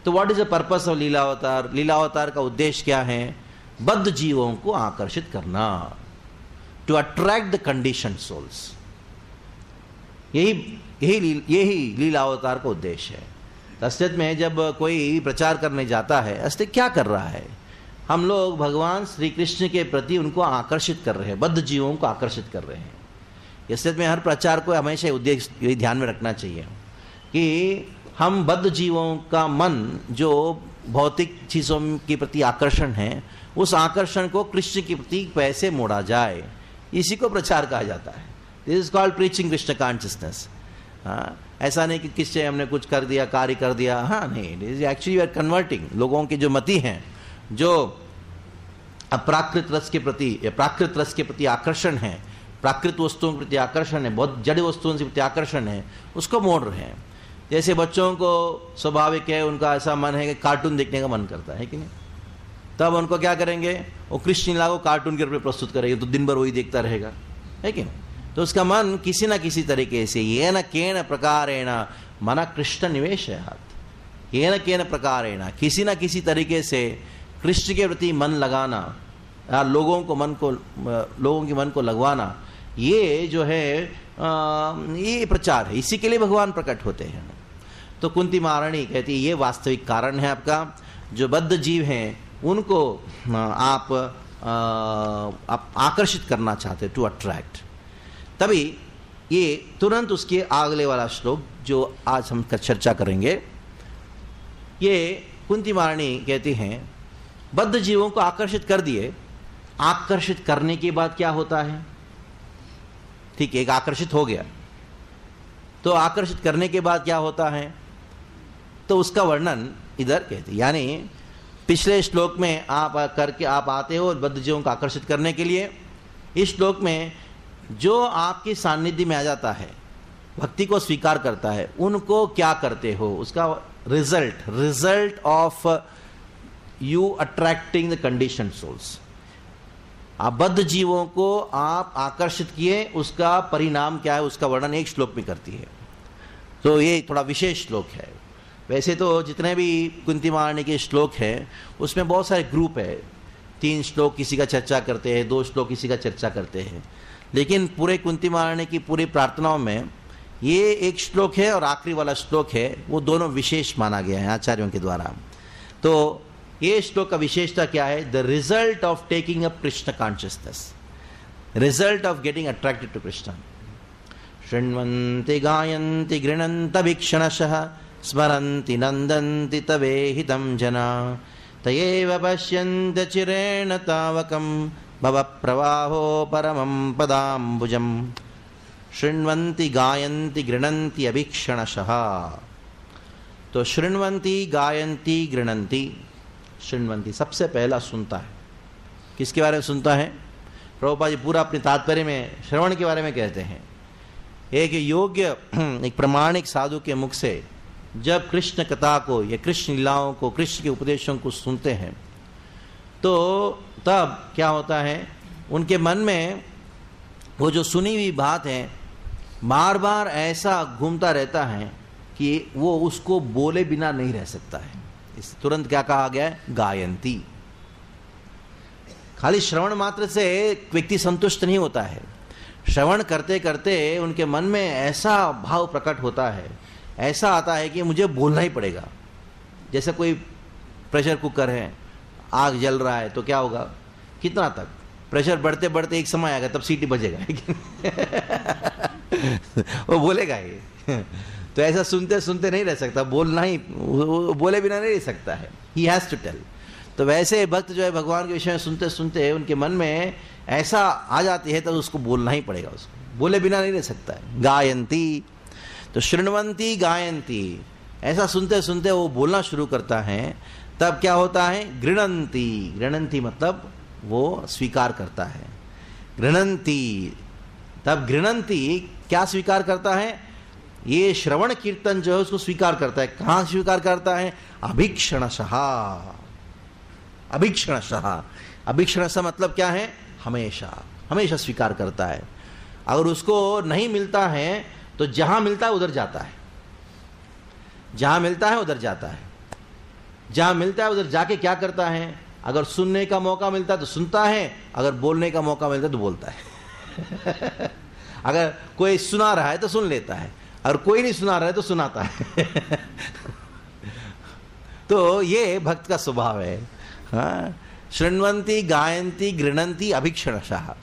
तो what is the purpose of lila avatar? लीला अवतार का उद्देश्य क्या है? बद्ध जीवों को आकर्षित करना, to attract the condition souls. यही लीला अवतार का उद्देश्य है। असलियत में जब कोई प्रचार करने जाता है, असलियत क्या कर रहा है? हम लोग भगवान श्री कृष्ण के प्रति उनको आकर्षित कर रहे हैं, बद्ध जीवों को आकर्षित कर रहे हैं। असलियत में हर प्रचार को हमेशा उद्देश्य ये ध्यान में रखना चाहिए कि हम बद्ध जीवों का मन जो भौतिक चीज़ों के प्रति आकर्षण है, उस आकर्षण को कृष्ण के प्रति कैसे मोड़ा जाए, इसी को प्रचार कहा जाता है। This is called preaching Krishna consciousness. हाँ, ऐसा नहीं कि किससे हमने कुछ कर दिया, कार्य कर दिया। हाँ नहीं, this actually you are converting लोगों की जो मति हैं, जो अप्राकृत रस के प्रति या प्राकृत रस के प्रति आकर्षण है, प्राकृत वस्तुओं के प्रति आकर्षण है, बहुत जड़ वस्तुओं से प्रति आकर्षण है, उसको मोड़ रहे हैं। जैसे बच्चों को स्वाभाविक है, उनका ऐसा मन है कि कार्टून देखने का मन करता है कि नहीं, तब उनको क्या करेंगे? वो कृष्ण लीला को कार्टून के रूप में प्रस्तुत करेंगे, तो दिन भर वही देखता रहेगा, है कि नहीं? तो उसका मन किसी न किसी तरीके से येन केन प्रकारेण मन कृष्ण निवेशयात्, येन केन प्रकारेण किसी न किसी तरीके से कृष्ण के प्रति मन लगाना, लोगों के मन को लगवाना, ये जो है ये प्रचार है। इसी के लिए भगवान प्रकट होते हैं। तो कुंती महारानी कहती है ये वास्तविक कारण है आपका। जो बद्ध जीव हैं उनको आप आकर्षित करना चाहते, टू अट्रैक्ट। तभी ये तुरंत उसके अगले वाला श्लोक जो आज हम चर्चा करेंगे, ये कुंती महारानी कहती हैं बद्ध जीवों को आकर्षित कर दिए, आकर्षित करने के बाद क्या होता है? ठीक है, एक आकर्षित हो गया, तो आकर्षित करने के बाद क्या होता है? तो उसका वर्णन इधर कहते, यानी पिछले श्लोक में आप आते हो बद्ध जीवों को आकर्षित करने के लिए। इस श्लोक में जो आपके सानिध्य में आ जाता है, भक्ति को स्वीकार करता है, उनको क्या करते हो, उसका result of you attracting the condition souls. आप बद्ध जीवों को आप आकर्षित किए, उसका परिणाम क्या है, उसका वर्णन एक श्लोक में करती है। तो ये थोड़ा विशेष श्लोक है। वैसे तो जितने भी कुंती महारानी के श्लोक हैं उसमें बहुत सारे ग्रुप है, 3 श्लोक किसी का चर्चा करते हैं, 2 श्लोक किसी का चर्चा करते हैं, लेकिन पूरे कुंती महारानी की पूरी प्रार्थनाओं में ये एक श्लोक है और आखिरी वाला श्लोक है, वो दोनों विशेष माना गया है आचार्यों के द्वारा। तो ये श्लोक का विशेषता क्या है? The result of taking up Krishna consciousness, result of getting attracted to Krishna. शृण्वन्ति गायन्ति गृह्णन्तभीक्षणशः स्मरन्ति नन्दन्ति तवेहितं जना तयेव पश्यन्ति चिरेण तावकं भवप्रवाहो परमं पदाम्बुजम्। शृण्वन्ति गायन्ति गृह्णन्ति अभीक्षणशः। तो शृण्वन्ति गायन्ति गृह्णन्ति, शृण्वन्ति सबसे पहला सुनता है, किसके बारे में सुनता है? प्रभुपाद जी पूरा अपने तात्पर्य में श्रवण के बारे में कहते हैं। एक योग्य एक प्रमाणिक साधु के मुख से जब कृष्ण कथा को या कृष्ण लीलाओं को, कृष्ण के उपदेशों को सुनते हैं तो तब क्या होता है, उनके मन में वो जो सुनी हुई बात है बार बार ऐसा घूमता रहता है कि वो उसको बोले बिना नहीं रह सकता है। इस तुरंत क्या कहा गया है? गायंती। खाली श्रवण मात्र से व्यक्ति संतुष्ट नहीं होता है, श्रवण करते करते उनके मन में ऐसा भाव प्रकट होता है, ऐसा आता है कि मुझे बोलना ही पड़ेगा। जैसे कोई प्रेशर कुकर है, आग जल रहा है तो क्या होगा, कितना तक प्रेशर बढ़ते बढ़ते एक समय आएगा तब सीटी बजेगा वो बोलेगा ही तो ऐसा सुनते सुनते नहीं रह सकता, बोलना ही, बोले बिना नहीं रह सकता है, ही हैज टू टेल। तो वैसे भक्त जो है भगवान के विषय में सुनते सुनते उनके मन में ऐसा आ जाती है तो उसको बोलना ही पड़ेगा, उसको बोले बिना नहीं रह सकता है। गायंती, तो शृण्वन्ति गायंती, ऐसा सुनते सुनते वो बोलना शुरू करता है। तब क्या होता है? गृणन्ति। गृणन्ति मतलब वो स्वीकार करता है। गृणन्ति, तब गृणन्ति क्या स्वीकार करता है? ये श्रवण कीर्तन जो है उसको स्वीकार करता है। कहां स्वीकार करता है? अभीक्षणशः। अभीक्षणशः, अभीक्षणशः मतलब क्या है? हमेशा, हमेशा स्वीकार करता है। अगर उसको नहीं मिलता है तो जहां मिलता है उधर जाता है, जहां मिलता है उधर जाता है, जहां मिलता है उधर जाके क्या करता है? अगर सुनने का मौका मिलता है तो सुनता है, अगर बोलने का मौका मिलता है तो बोलता है अगर कोई सुना रहा है तो सुन लेता है, और कोई नहीं सुना रहा है तो सुनाता है तो ये भक्त का स्वभाव है। हाँ, शृण्वन्ति गायन्ति गृणन्ति अभीक्षणशः।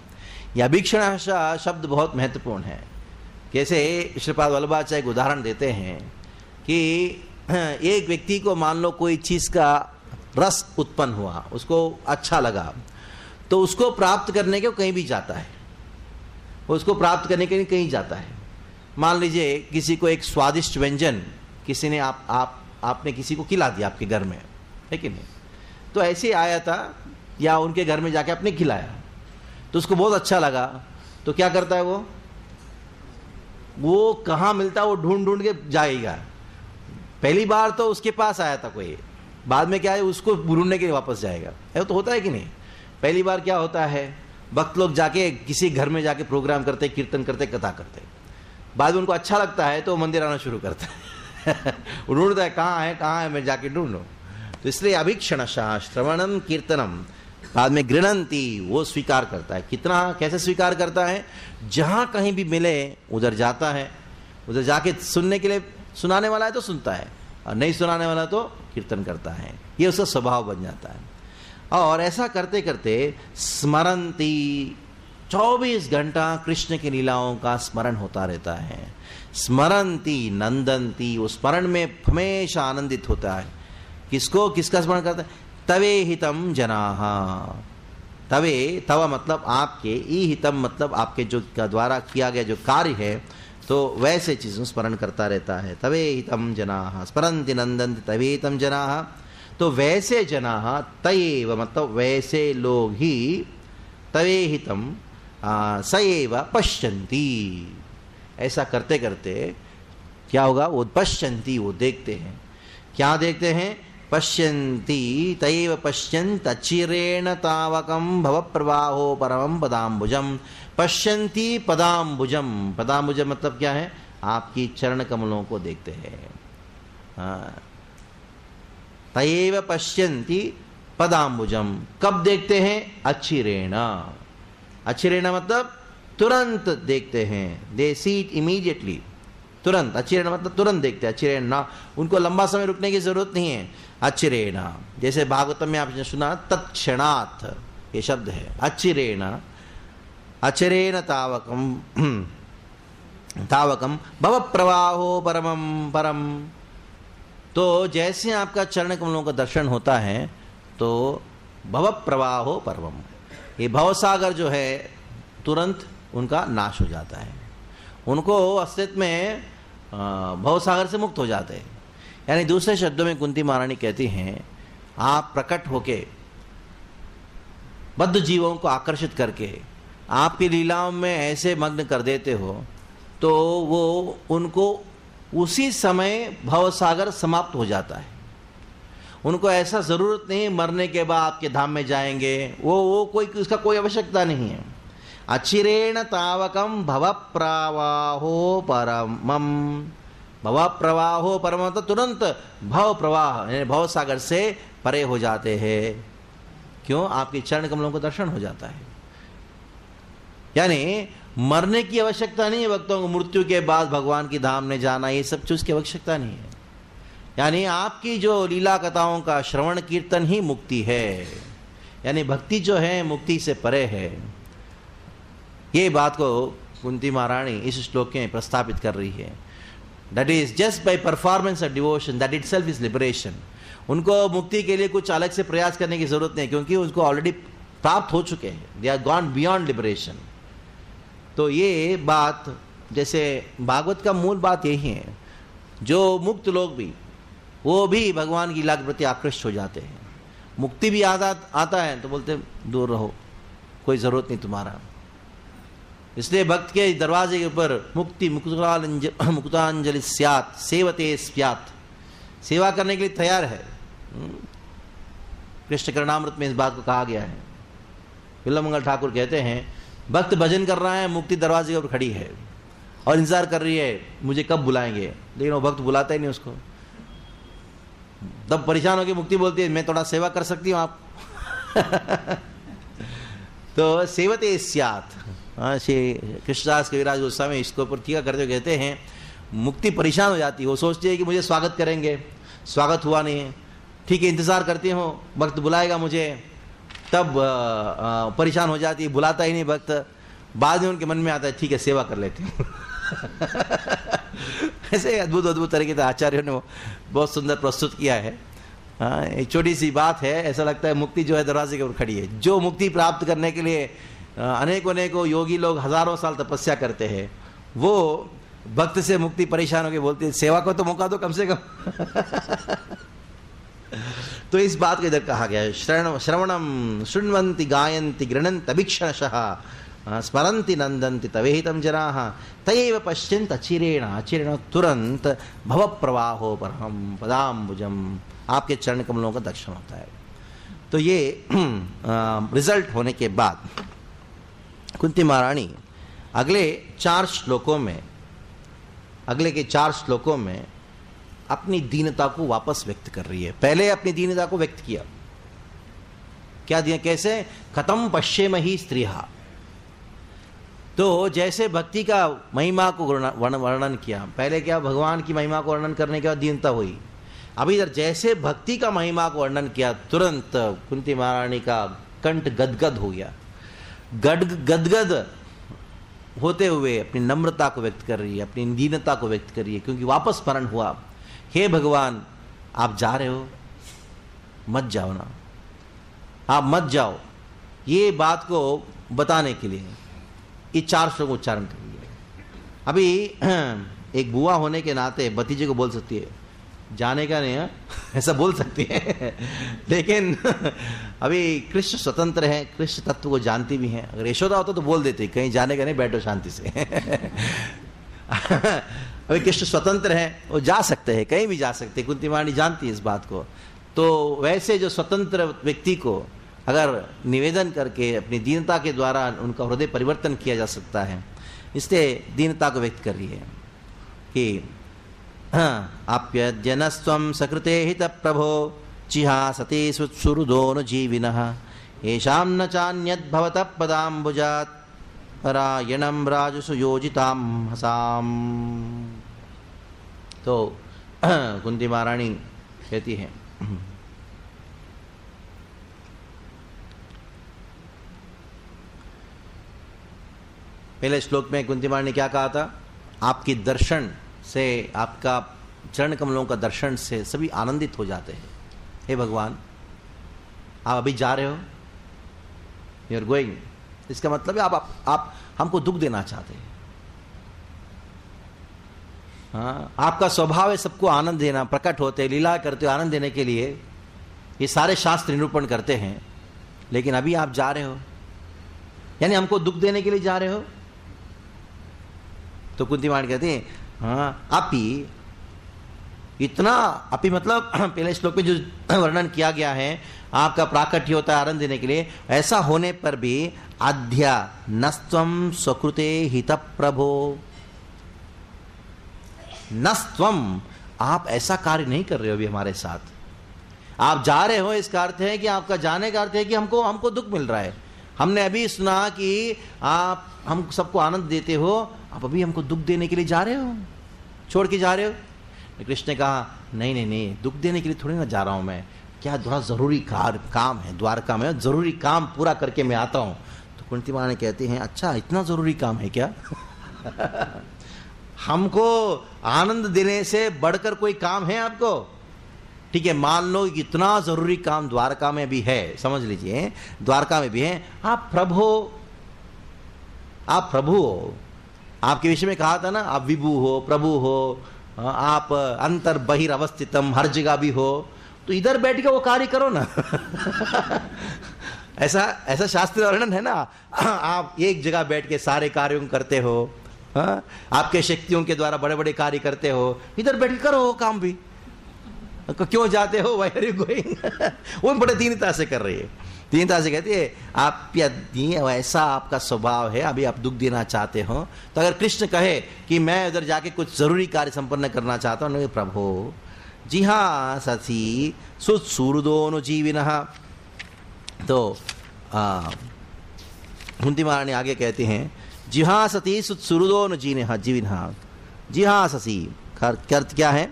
यह अभीक्षणशः शब्द बहुत महत्वपूर्ण है। कैसे श्रीपाद वल्लभाचार्य एक उदाहरण देते हैं कि एक व्यक्ति को मान लो कोई चीज का रस उत्पन्न हुआ, उसको अच्छा लगा, तो उसको प्राप्त करने के कहीं भी जाता है, उसको प्राप्त करने के लिए कहीं जाता है। मान लीजिए किसी को एक स्वादिष्ट व्यंजन किसी ने आपने किसी को खिला दिया आपके घर में, है कि नहीं? तो ऐसे ही आया था या उनके घर में जाके आपने खिलाया तो उसको बहुत अच्छा लगा, तो क्या करता है वो कहाँ मिलता है वो ढूंढ ढूंढ के जाएगा। पहली बार तो उसके पास आया था कोई, बाद में क्या है उसको ढूंढने के लिए वापस जाएगा। ऐसा तो होता है कि नहीं? पहली बार क्या होता है, भक्त लोग जाके किसी घर में जाके प्रोग्राम करते, कीर्तन करते, कथा करते, बाद में उनको अच्छा लगता है तो मंदिर आना शुरू करता है वो ढूंढता है कहाँ है मैं जाके ढूंढूं। तो इसलिए अभीक्षणशः श्रवणम कीर्तनम, बाद में गृणन्ति, वो स्वीकार करता है। कितना, कैसे स्वीकार करता है? जहां कहीं भी मिले उधर जाता है, उधर जाके सुनने के लिए, सुनाने वाला है तो सुनता है और नहीं सुनाने वाला तो कीर्तन करता है। ये उसका स्वभाव बन जाता है। और ऐसा करते करते स्मरन्ति, 24 घंटा कृष्ण की लीलाओं का स्मरण होता रहता है। स्मरन्ति नंदन्ति, वो स्मरण में हमेशा आनंदित होता है। किसको, किसका स्मरण करता है? तवे हितम जनाः। तवे, तव मतलब आपके, ई हितम मतलब आपके जो द्वारा किया गया जो कार्य है, तो वैसे चीजों स्मरण करता रहता है। तवे हितम जनाः स्मरन्ति नंदन्ति तवे हितम जनाः। तो वैसे जनाः, तयेव मतलब वैसे लोग ही, तवे हितम सएव पश्यन्ति। ऐसा करते करते क्या होगा? वो पश्यन्ति, वो देखते हैं। क्या देखते हैं? पश्यन्ति तयेव पश्यन्त चिरेण तावकं भव प्रवाहो परमं पदाम्बुजम। पश्यन्ति पदाम्बुजम, पदाम्बुजम मतलब क्या है? आपकी चरण कमलों को देखते हैं। तयेव पश्यन्ति पदाम्बुजम, कब देखते हैं? अचिरेण। अचिरेण मतलब तुरंत देखते हैं, दे सी इट इमीडिएटली, तुरंत। अचिरेण मतलब तुरंत देखते हैं, अचिरेण ना, उनको लंबा समय रुकने की जरूरत नहीं है। अचिरेण, जैसे भागवतम में आपने सुना तत्क्षणात्, ये शब्द है अचिरेण। अचिरेण तावकम तावकम भव प्रवाहो परमं परम। तो जैसे आपका चरण कमलों का दर्शन होता है तो भव प्रवाहो परमम, ये भवसागर जो है तुरंत उनका नाश हो जाता है, उनको अस्तित्व में भवसागर से मुक्त हो जाते हैं। यानी दूसरे शब्दों में कुंती महारानी कहती हैं, आप प्रकट होके बद्ध जीवों को आकर्षित करके आपकी लीलाओं में ऐसे मग्न कर देते हो, तो वो उनको उसी समय भवसागर समाप्त हो जाता है। उनको ऐसा जरूरत नहीं मरने के बाद आपके धाम में जाएंगे, वो कोई उसका कोई आवश्यकता नहीं है। अचिरेण तावकम भव प्रवाहो परमम, भव प्रवाहो परम तो तुरंत भव प्रवाह भव सागर से परे हो जाते हैं। क्यों? आपके चरण कमलों को दर्शन हो जाता है। यानी मरने की आवश्यकता नहीं है भक्तों को, मृत्यु के बाद भगवान की धाम में जाना, ये सब चीज की आवश्यकता नहीं है। यानी आपकी जो लीला कथाओं का श्रवण कीर्तन ही मुक्ति है। यानी भक्ति जो है मुक्ति से परे है। ये बात को कुंती महारानी इस श्लोक में प्रस्तापित कर रही है। That is just by performance of devotion that itself is liberation. उनको मुक्ति के लिए कुछ अलग से प्रयास करने की जरूरत नहीं, क्योंकि उसको ऑलरेडी प्राप्त हो चुके हैं। They are gone beyond liberation. तो ये बात, जैसे भागवत का मूल बात यही है, जो मुक्त लोग भी वो भी भगवान की लीला के प्रति आकृष्ट हो जाते हैं। मुक्ति भी आता है तो बोलते दूर रहो, कोई जरूरत नहीं तुम्हारा। इसलिए भक्त के दरवाजे के ऊपर मुक्ति मुक्तांजलि स्यात् सेवते स्यात्, सेवा करने के लिए तैयार है। कृष्ण करणामृत में इस बात को कहा गया है। विल्लमंगल ठाकुर कहते हैं, भक्त भजन कर रहा है, मुक्ति दरवाजे के ऊपर खड़ी है और इंतजार कर रही है मुझे कब बुलाएंगे, लेकिन वो भक्त बुलाता ही नहीं उसको। तब परेशान होकर मुक्ति बोलती है, मैं थोड़ा सेवा कर सकती हूँ आप। तो सेवते स्यात्। श्री कृष्णदास कविराज गोस्वामी इसको ऊपर टीका करते हुए कहते हैं, मुक्ति परेशान हो जाती है। वो सोचती है कि मुझे स्वागत करेंगे, स्वागत हुआ नहीं है, ठीक है इंतजार करती हूँ, वक्त बुलाएगा मुझे, तब परेशान हो जाती है, बुलाता ही नहीं वक्त। बाद में उनके मन में आता है ठीक है सेवा कर लेती हूँ। ऐसे अद्भुत अद्भुत तरीके से आचार्यों ने बहुत सुंदर प्रस्तुत किया है। हाँ, एक छोटी सी बात है, ऐसा लगता है मुक्ति जो है दरवाजे के ऊपर खड़ी है। जो मुक्ति प्राप्त करने के लिए अनेकों योगी लोग हजारों साल तपस्या करते हैं, वो भक्त से मुक्ति परेशान होकर बोलती है सेवा को तो मौका दो कम से कम। तो इस बात को इधर कहा गया है, श्रवणम शृण्वन्ति गायन्ति गृह्णन्ति अभीक्षणशः स्मरन्ति नंदन्ति तवेहितं जनाः तयैव पश्यन्ति अचिरेण तुरंत भव प्रवाहो परम पदाम्बुजम। आपके चरण कमलों का दर्शन होता है। तो ये रिजल्ट होने के बाद कुंती महारानी अगले के 4 श्लोकों में अपनी दीनता को वापस व्यक्त कर रही है। पहले अपनी दीनता को व्यक्त किया, क्या दिया, कैसे, कथम पश्येमहि स्त्रियः। तो जैसे भक्ति का महिमा को वर्णन किया, पहले क्या भगवान की महिमा को वर्णन करने के बाद दीनता हुई। अभी इधर जैसे भक्ति का महिमा को वर्णन किया, तुरंत कुंती महारानी का कंठ गदगद हो गया। गदगद होते हुए अपनी नम्रता को व्यक्त कर रही है, अपनी दीनता को व्यक्त कर रही है, क्योंकि वापस स्मरण हुआ, हे भगवान आप जा रहे हो, मत जाओ ना, आप मत जाओ। ये बात को बताने के लिए ये 4 श्लोक उच्चारण कर रही है। अभी एक बुआ होने के नाते भतीजे को बोल सकती है जाने का नहीं है, ऐसा बोल सकती है। लेकिन अभी कृष्ण स्वतंत्र है, कृष्ण तत्व को जानती भी है। अगर यशोदा होता तो बोल देती कहीं जाने का नहीं, बैठो शांति से। अभी कृष्ण स्वतंत्र है, वो जा सकते हैं, कहीं भी जा सकते हैं। कुंती महारानी जानती है इस बात को। तो वैसे जो स्वतंत्र व्यक्ति को अगर निवेदन करके अपनी दीनता के द्वारा उनका हृदय परिवर्तन किया जा सकता है, इसलिए दीनता को व्यक्त कर रही है कि आप्यजनस्त्वं सकृते हित प्रभो चिहासते सुहृदो जीविनः येषां न चान्यद् भवतः पदाम्बुजात् परायणं राजसु योजितां हसाम। तो कुंती महारानी कहती है, पहले श्लोक में कुंती महारानी ने क्या कहा था, आपकी दर्शन से, आपका चरण कमलों का दर्शन से सभी आनंदित हो जाते हैं। हे भगवान आप अभी जा रहे हो, यू आर गोइंग, इसका मतलब है आप हमको दुख देना चाहते हैं। हाँ, आपका स्वभाव है सबको आनंद देना, प्रकट होते लीला करते हो आनंद देने के लिए, ये सारे शास्त्र निरूपण करते हैं। लेकिन अभी आप जा रहे हो, यानी हमको दुख देने के लिए जा रहे हो। तो कुंती महारानी कहते हैं हाँ अपि, इतना अपि मतलब पहले श्लोक में जो वर्णन किया गया है, आपका प्राकट्य होता है आनंद देने के लिए, ऐसा होने पर भी अध्या नस्त्वम स्वकृते हित प्रभो, नस्त्वम आप ऐसा कार्य नहीं कर रहे हो अभी हमारे साथ। आप जा रहे हो इसका अर्थ है कि आपका जाने का अर्थ है कि हमको दुख मिल रहा है। हमने अभी सुना कि आप हम सबको आनंद देते हो, आप अभी हमको दुख देने के लिए जा रहे हो, छोड़ के जा रहे हो। कृष्ण ने कहा नहीं नहीं नहीं, दुख देने के लिए थोड़ी ना जा रहा हूं मैं, क्या थोड़ा जरूरी काम है द्वारका में, जरूरी काम पूरा करके मैं आता हूं। तो कुंती महारानी कहते हैं अच्छा इतना जरूरी काम है क्या? हमको आनंद देने से बढ़कर कोई काम है आपको? ठीक है, मान लो इतना जरूरी काम द्वारका में भी है, समझ लीजिए द्वारका में भी है, आप प्रभु हो, आपके विषय में कहा था ना, आप विभु हो, प्रभु हो, आप अंतर बहिर अवस्थितम, हर जगह भी हो, तो इधर बैठ के वो कार्य करो ना। ऐसा शास्त्रीय वर्णन है ना, आप एक जगह बैठ के सारे कार्यों करते हो, आपके शक्तियों के द्वारा बड़े बड़े कार्य करते हो, इधर बैठ के करो काम भी, क्यों जाते हो, why are you going? वो बड़े दीनता से कर रही है, दीनता से कहती है आप ऐसा आपका स्वभाव है, अभी आप दुख देना चाहते हो। तो अगर कृष्ण कहे कि मैं उधर जाके कुछ जरूरी कार्य संपन्न करना चाहता हूं, प्रभु जी हाँ सती सुसूरुदोनुजीविनः। तो कुंती महारानी आगे कहते हैं जिहासति सुसूरुदोनुजीविनः, जिहाससी अर्थ क्या है,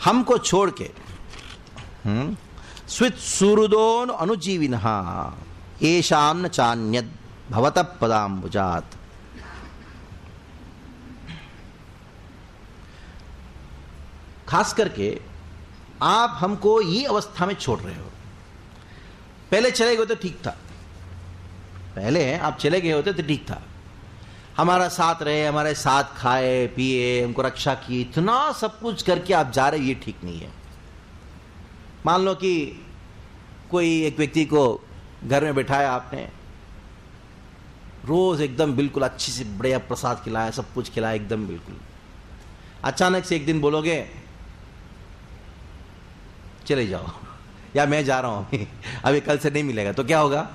हमको छोड़ के स्वित्सुरुदोन अनुजीविनः येषां न चान्यद् भवतः पदाम्बुजात्। खास करके आप हमको ये अवस्था में छोड़ रहे हो। पहले चले गए तो ठीक था, पहले आप चले गए होते तो ठीक था, हमारा साथ रहे, हमारे साथ खाए पिए, हमको रक्षा की, इतना सब कुछ करके आप जा रहे, ये ठीक नहीं है। मान लो कि कोई एक व्यक्ति को घर में बैठाया आपने, रोज एकदम बिल्कुल अच्छी से बढ़िया प्रसाद खिलाया, सब कुछ खिलाया एकदम बिल्कुल, अचानक से एक दिन बोलोगे चले जाओ या मैं जा रहा हूं अभी कल से नहीं मिलेगा, तो क्या होगा?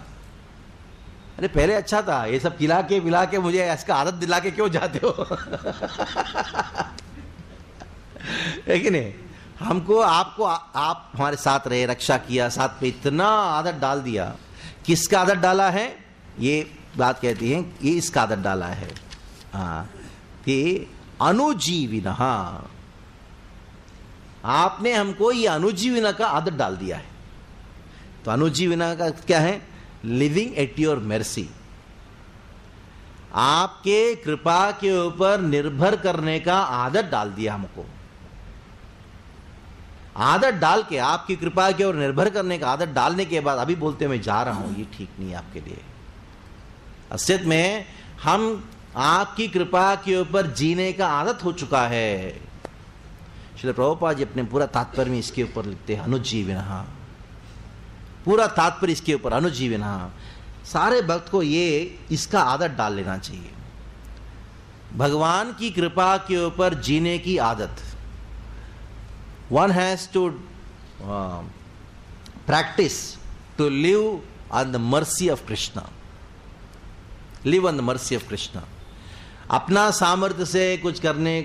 अरे पहले अच्छा था, ये सब खिला के पिला के मुझे इसका आदत दिला के क्यों जाते हो? है कि नहीं? हमको आप हमारे साथ रहे, रक्षा किया, साथ पे इतना आदत डाल दिया। किसका आदत डाला है? ये बात कहती है ये इसका आदत डाला है, हाँ, कि अनुजीविनः, आपने हमको ये अनुजीविनः का आदत डाल दिया है। तो अनुजीविनः का क्या है? लिविंग एट योर मेर्सी, आपके कृपा के ऊपर निर्भर करने का आदत डाल दिया हमको। आदत डाल के, आपकी कृपा के ऊपर निर्भर करने का आदत डालने के बाद अभी बोलते मैं जा रहा हूं, ये ठीक नहीं है आपके लिए। असलियत में हम आपकी कृपा के ऊपर जीने का आदत हो चुका है। श्रील प्रभुपाद जी अपने पूरा तात्पर्य में इसके ऊपर लिखते हैं अनुजीविनः, पूरा तात्पर्य इसके ऊपर अनुजीविनः। सारे भक्त को ये इसका आदत डाल लेना चाहिए, भगवान की कृपा के ऊपर जीने की आदत। One has to practice to live on the mercy of Krishna, live on the mercy of Krishna. अपना सामर्थ्य से कुछ करने,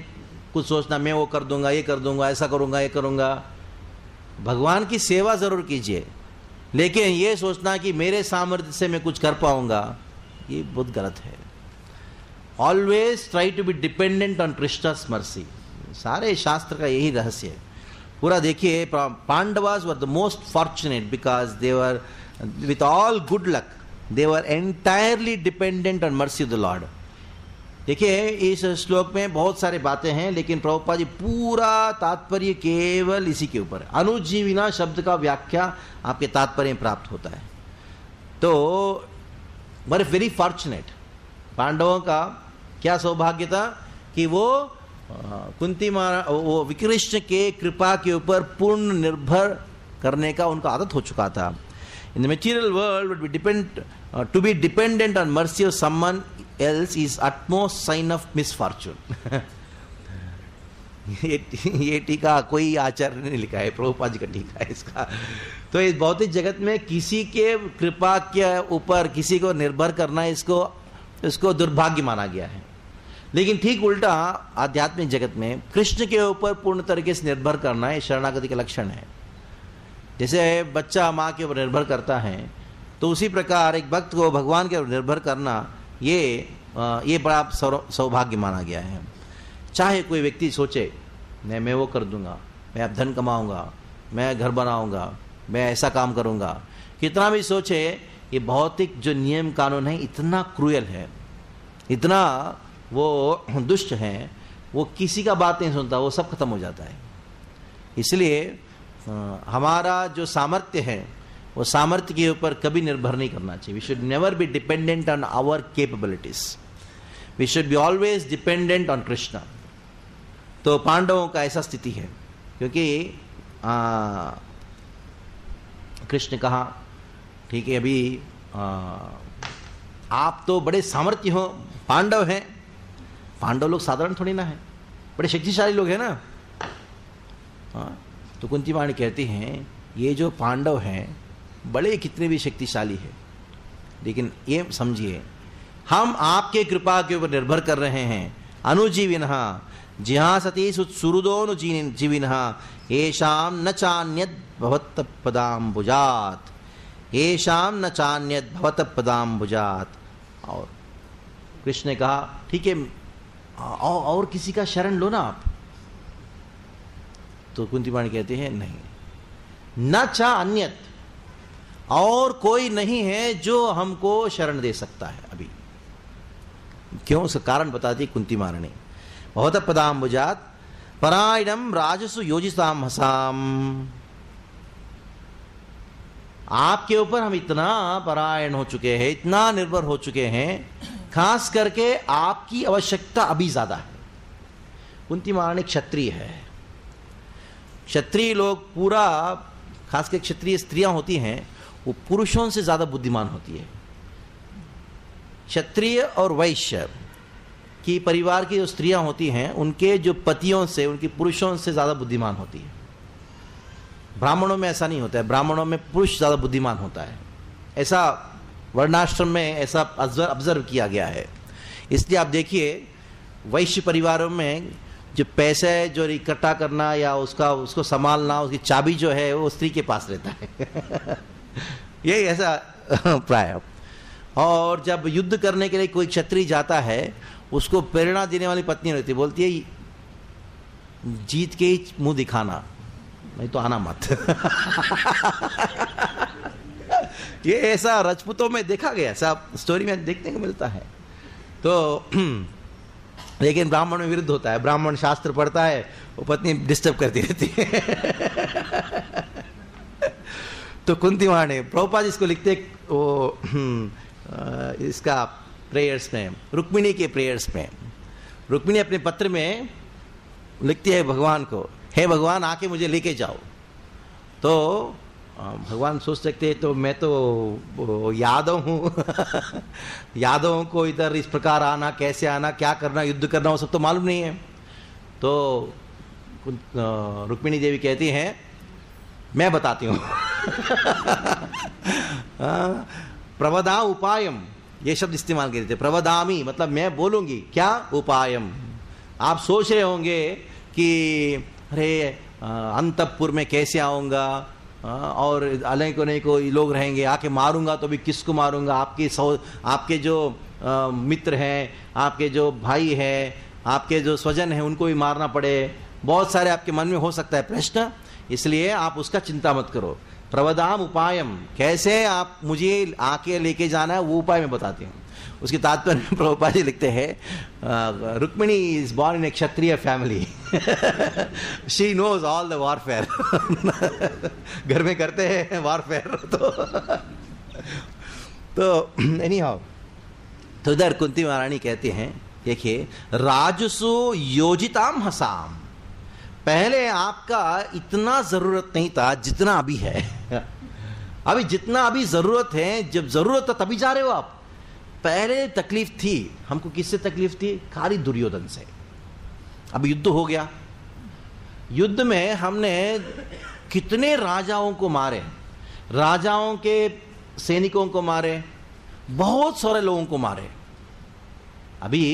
कुछ सोचना मैं वो कर दूंगा, ये कर दूंगा, ऐसा करूंगा, ये करूंगा। भगवान की सेवा जरूर कीजिए, लेकिन ये सोचना कि मेरे सामर्थ्य से मैं कुछ कर पाऊंगा, ये बहुत गलत है। Always try to be dependent on Krishna's mercy. सारे शास्त्र का यही रहस्य है। पूरा देखिए, Pandavas were the most fortunate because they were with all good luck they were entirely dependent on mercy of the lord. देखिए इस श्लोक में बहुत सारी बातें हैं, लेकिन प्रभुपाद जी पूरा तात्पर्य केवल इसी के ऊपर है। अनुजीविना शब्द का व्याख्या आपके तात्पर्य में प्राप्त होता है। तो वर वेरी फॉर्चुनेट, पांडवों का क्या सौभाग्य था कि वो कुंती वो विकृष्ण के कृपा के ऊपर पूर्ण निर्भर करने का उनका आदत हो चुका था। In the material world, would be to be dependent on mercy of someone else is utmost sign of misfortune. ये टीका कोई आचार्य ने लिखा है, प्रभुपाद जी का टीका है इसका। तो इस भौतिक जगत में किसी के कृपा के ऊपर किसी को निर्भर करना, इसको दुर्भाग्य माना गया है। लेकिन ठीक उल्टा आध्यात्मिक जगत में कृष्ण के ऊपर पूर्ण तरीके से निर्भर करना है शरणागति का लक्षण है। जैसे बच्चा माँ के ऊपर निर्भर करता है, तो उसी प्रकार एक भक्त को भगवान के ऊपर निर्भर करना ये बड़ा सौभाग्य माना गया है। चाहे कोई व्यक्ति सोचे मैं वो कर दूंगा, मैं अब धन कमाऊंगा, मैं घर बनाऊंगा, मैं ऐसा काम करूंगा, कितना भी सोचे, ये भौतिक जो नियम कानून है इतना क्रूएल है, इतना वो दुष्ट है, वो किसी का बात नहीं सुनता, वो सब खत्म हो जाता है। इसलिए हमारा जो सामर्थ्य है वो सामर्थ्य के ऊपर कभी निर्भर नहीं करना चाहिए। We should never be dependent on our capabilities, we should be always dependent on Krishna. तो पांडवों का ऐसा स्थिति है, क्योंकि कृष्ण कहा ठीक है अभी आप तो बड़े सामर्थ्य हो, पांडव हैं, पांडव लोग साधारण थोड़ी ना है, बड़े शक्तिशाली लोग हैं ना। तो कुंती वाणी कहती हैं ये जो पांडव हैं बड़े कितने भी शक्तिशाली है, लेकिन ये समझिए हम आपके कृपा के ऊपर निर्भर कर रहे हैं। अनुजीविनः जिहा सती सुहृदोनुजीविनः येषां न चान्यद् भवत्पदाम्बुजात्, येषां न चान्यद् भवत्पदाम्बुजात्। और कृष्ण ने कहा ठीक है और किसी का शरण लो ना आप। तो कुंती वाणी कहते हैं नहीं, न चा अन्यत, और कोई नहीं है जो हमको शरण दे सकता है अभी। क्यों, उसका कारण बताती कुंती महारानी। बहुत पदाम्बुजात परायणम राजसु योजिताम हसाम, आपके ऊपर हम इतना परायण हो चुके हैं, इतना निर्भर हो चुके हैं, खास करके आपकी आवश्यकता अभी ज्यादा है। कुंती महारानी क्षत्रिय है, क्षत्रिय लोग पूरा, खासकर क्षत्रिय स्त्रियां होती हैं वो पुरुषों से ज्यादा बुद्धिमान होती है। क्षत्रिय और वैश्य की परिवार की जो स्त्रियां होती हैं उनके जो पतियों से, उनकी पुरुषों से ज्यादा बुद्धिमान होती है। ब्राह्मणों में ऐसा नहीं होता है, ब्राह्मणों में पुरुष ज्यादा बुद्धिमान होता है, ऐसा वर्णाश्रम में ऐसा ऑब्जर्व किया गया है। इसलिए आप देखिए वैश्य परिवारों में जो पैसे जो इकट्ठा करना या उसको संभालना, उसकी चाबी जो है वो स्त्री के पास रहता है ये ऐसा प्राय। और जब युद्ध करने के लिए कोई क्षत्रिय जाता है उसको प्रेरणा देने वाली पत्नी रहती, बोलती है जीत के ही मुंह दिखाना, नहीं तो आना मत ये ऐसा राजपूतों में देखा गया, ऐसा स्टोरी में देखने को मिलता है। तो लेकिन ब्राह्मण में विरुद्ध होता है, ब्राह्मण शास्त्र पढ़ता है, वो पत्नी डिस्टर्ब करती रहती है तो कुंती महारानी प्रभुपाद इसको लिखते वो इसका प्रेयर्स में, रुक्मिणी के प्रेयर्स में, रुक्मिणी अपने पत्र में लिखती है भगवान को, हे भगवान आके मुझे लेके जाओ। तो भगवान सोच सकते हैं तो मैं तो यादव हूँ यादवों को इधर इस प्रकार आना, कैसे आना, क्या करना, युद्ध करना, वो सब तो मालूम नहीं है। तो रुक्मिणी देवी कहती हैं मैं बताती हूँ प्रवदा उपायम, ये शब्द इस्तेमाल करते थे, प्रवदामी मतलब मैं बोलूंगी, क्या उपायम। आप सोच रहे होंगे कि अरे अंतपुर में कैसे आऊंगा और अलग कोने को लोग रहेंगे, आके मारूंगा तो भी किसको मारूंगा, आपके जो मित्र हैं, आपके जो भाई हैं, आपके जो स्वजन हैं उनको भी मारना पड़े, बहुत सारे आपके मन में हो सकता है प्रश्न, इसलिए आप उसका चिंता मत करो। प्रवदाम उपायम, कैसे आप मुझे आके लेके जाना है वो उपाय मैं बताती हूँ। उसके तात्पर्य प्रभुपाद जी लिखते हैं Rukmini is born in a kshatriya family she knows all the warfare घर में करते हैं वॉरफेयर तो एनी हाउ, तो इधर कुंती महारानी कहते हैं देखिए राजसु योजिताम हसाम, पहले आपका इतना जरूरत नहीं था जितना अभी है अभी जितना अभी जरूरत है, जब जरूरत है तभी जा रहे हो आप। पहले तकलीफ थी हमको, किससे तकलीफ थी? खाली दुर्योधन से। अब युद्ध हो गया, युद्ध में हमने कितने राजाओं को मारे, राजाओं के सैनिकों को मारे, बहुत सारे लोगों को मारे। अभी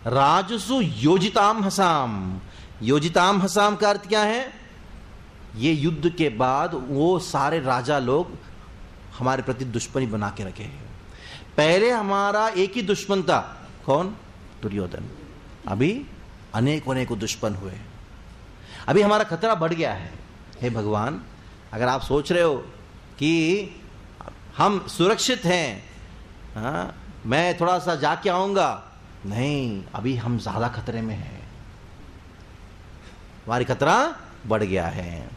राजसु योजिताम हसाम, योजिताम हसाम का अर्थ क्या है? ये युद्ध के बाद वो सारे राजा लोग हमारे प्रति दुश्मनी बना के रखे हैं। पहले हमारा एक ही दुश्मन था, कौन? दुर्योधन। अभी अनेकों दुश्मन हुए। अभी हमारा खतरा बढ़ गया है। हे भगवान, अगर आप सोच रहे हो कि हम सुरक्षित हैं, हाँ, मैं थोड़ा सा जाके आऊंगा, नहीं, अभी हम ज्यादा खतरे में हैं, हमारी खतरा बढ़ गया है।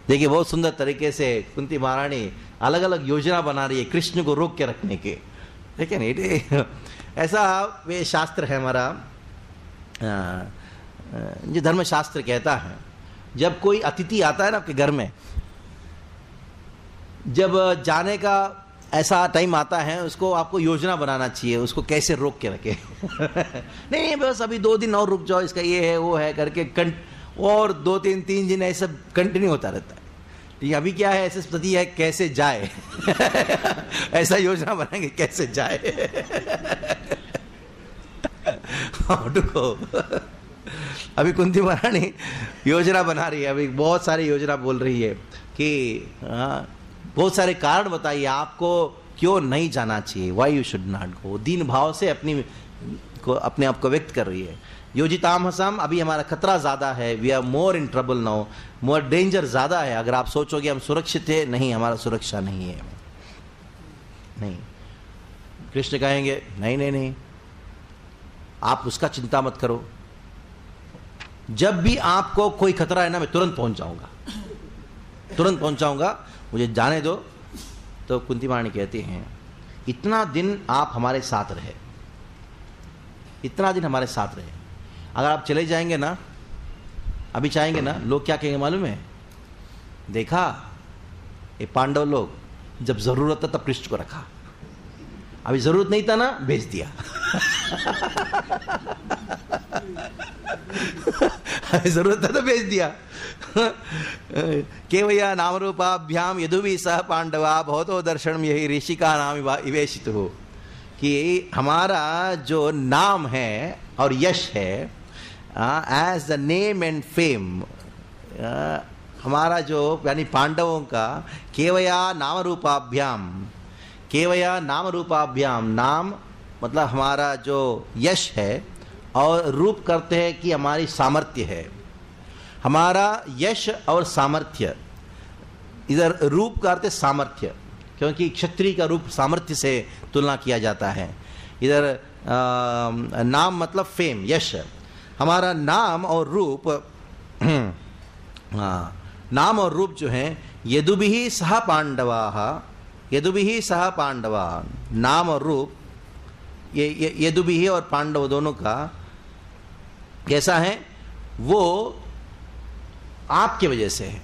देखिए बहुत सुंदर तरीके से कुंती महारानी अलग अलग योजना बना रही है कृष्ण को रोक के रखने के। ठीक है नहीं? ऐसा वे शास्त्र है हमारा, जो धर्मशास्त्र कहता है, जब कोई अतिथि आता है ना आपके घर में, जब जाने का ऐसा टाइम आता है, उसको आपको योजना बनाना चाहिए, उसको कैसे रोक के रखे। नहीं बस अभी 2 दिन और रुक जाओ, इसका ये है वो है करके और 2-3 दिन ऐसा कंटिन्यू होता रहता है। ठीक, अभी क्या है, ऐसे स्थिति है कैसे जाए। ऐसा योजना बनाएंगे कैसे जाए। अभी कुंती महारानी योजना बना रही है, अभी बहुत सारी योजना बोल रही है कि बहुत सारे कारण बताइए आपको क्यों नहीं जाना चाहिए, why you should not go. दीन भाव से अपने आप को व्यक्त कर रही है। योजिताम हसम, अभी हमारा खतरा ज्यादा है, we are more in trouble now, more danger ज्यादा है। अगर आप सोचोगे हम सुरक्षित है, नहीं, हमारा सुरक्षा नहीं है। नहीं, कृष्ण कहेंगे नहीं नहीं नहीं, आप उसका चिंता मत करो, जब भी आपको कोई खतरा है ना, मैं तुरंत पहुंच जाऊंगा, तुरंत पहुंच जाऊंगा, मुझे जाने दो। तो कुंती महारानी कहती हैं, इतना दिन आप हमारे साथ रहे, इतना दिन हमारे साथ रहे, अगर आप चले जाएंगे ना, अभी चाहेंगे ना, लोग क्या कहेंगे मालूम है? देखा ये पांडव लोग जब जरूरत था तब कृष्ण को रखा, अभी जरूरत नहीं था ना, भेज दिया। जरूरत था तो भेज दिया। केवया नाम रूपाभ्याम यदुवी सह पांडवा भवतो दर्शनम यही ऋषिका नाम इवेशित हो, कि हमारा जो नाम है और यश है, as the name and fame, हमारा जो यानी पांडवों का केवया नाम रूपाभ्याम, केवया नाम रूपाभ्याम, नाम मतलब हमारा जो यश है, और रूप करते हैं कि हमारी सामर्थ्य है, हमारा यश और सामर्थ्य। इधर रूप का अर्थ सामर्थ्य, क्योंकि क्षत्रिय का रूप सामर्थ्य से तुलना किया जाता है। इधर नाम मतलब फेम, यश। हमारा नाम और रूप, नाम और रूप जो है, यदुभिः सह पांडवा, यदुभिः सह पांडवा, नाम और रूप ये यदुभिः और पांडव दोनों का कैसा है? वो आपके वजह से है।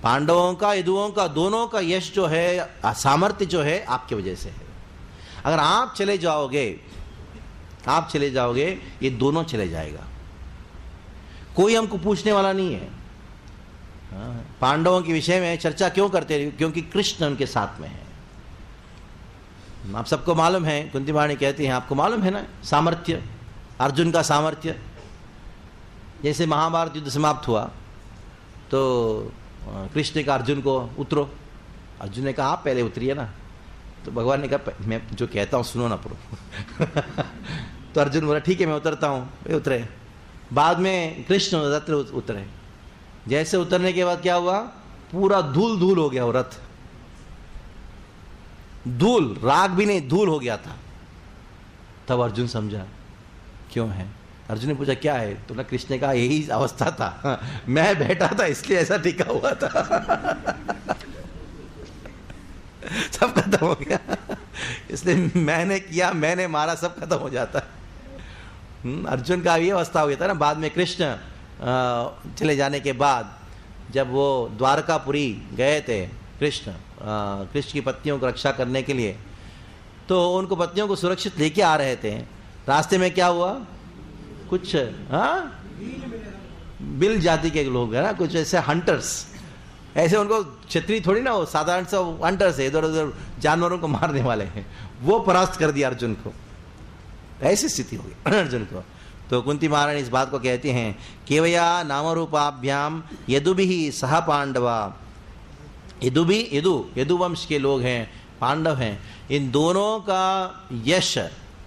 पांडवों का, यदुओं का, दोनों का यश जो है, सामर्थ्य जो है, आपकी वजह से है। अगर आप चले जाओगे, आप चले जाओगे, ये दोनों चले जाएगा, कोई हमको पूछने वाला नहीं है। पांडवों के विषय में चर्चा क्यों करते हैं? क्योंकि कृष्ण उनके साथ में है। आप सबको मालूम है, कुंती महारानी कहती हैं, आपको मालूम है ना सामर्थ्य, अर्जुन का सामर्थ्य। जैसे महाभारत युद्ध समाप्त हुआ तो कृष्ण ने कहा अर्जुन को उतरो, अर्जुन ने कहा आप पहले उतरिए ना, तो भगवान ने कहा मैं जो कहता हूं सुनो ना प्रो। तो अर्जुन बोला ठीक है मैं उतरता हूं, वे उतरे। बाद में कृष्ण रथ उतरे, जैसे उतरने के बाद क्या हुआ, पूरा धूल धूल हो गया वो रथ, धूल, राग भी नहीं, धूल हो गया था। तब अर्जुन समझा क्यों है। अर्जुन ने पूछा क्या है, तो ना कृष्ण ने कहा यही अवस्था था, मैं बैठा था इसलिए ऐसा टिका हुआ था। सब खत्म हो गया, इसलिए मैंने किया, मैंने मारा, सब खत्म हो जाता। अर्जुन का ये अवस्था हो गया था ना। बाद में कृष्ण चले जाने के बाद जब वो द्वारकापुरी गए थे कृष्ण की पत्नियों को रक्षा करने के लिए, तो उनको पत्नियों को सुरक्षित लेके आ रहे थे। रास्ते में क्या हुआ, कुछ बिल जाति के लोग है ना, कुछ ऐसे हंटर्स, ऐसे उनको क्षत्रिय थोड़ी ना, वो साधारण सा हंटर्स है, इधर उधर जानवरों को मारने वाले हैं, वो परास्त कर दिया अर्जुन को। ऐसी स्थिति होगी अर्जुन को। तो कुंती महारानी इस बात को कहती हैं, केवया नाम रूपाभ्याम यदुभिः सह पांडवा, यदु वंश के लोग हैं, पांडव हैं, इन दोनों का यश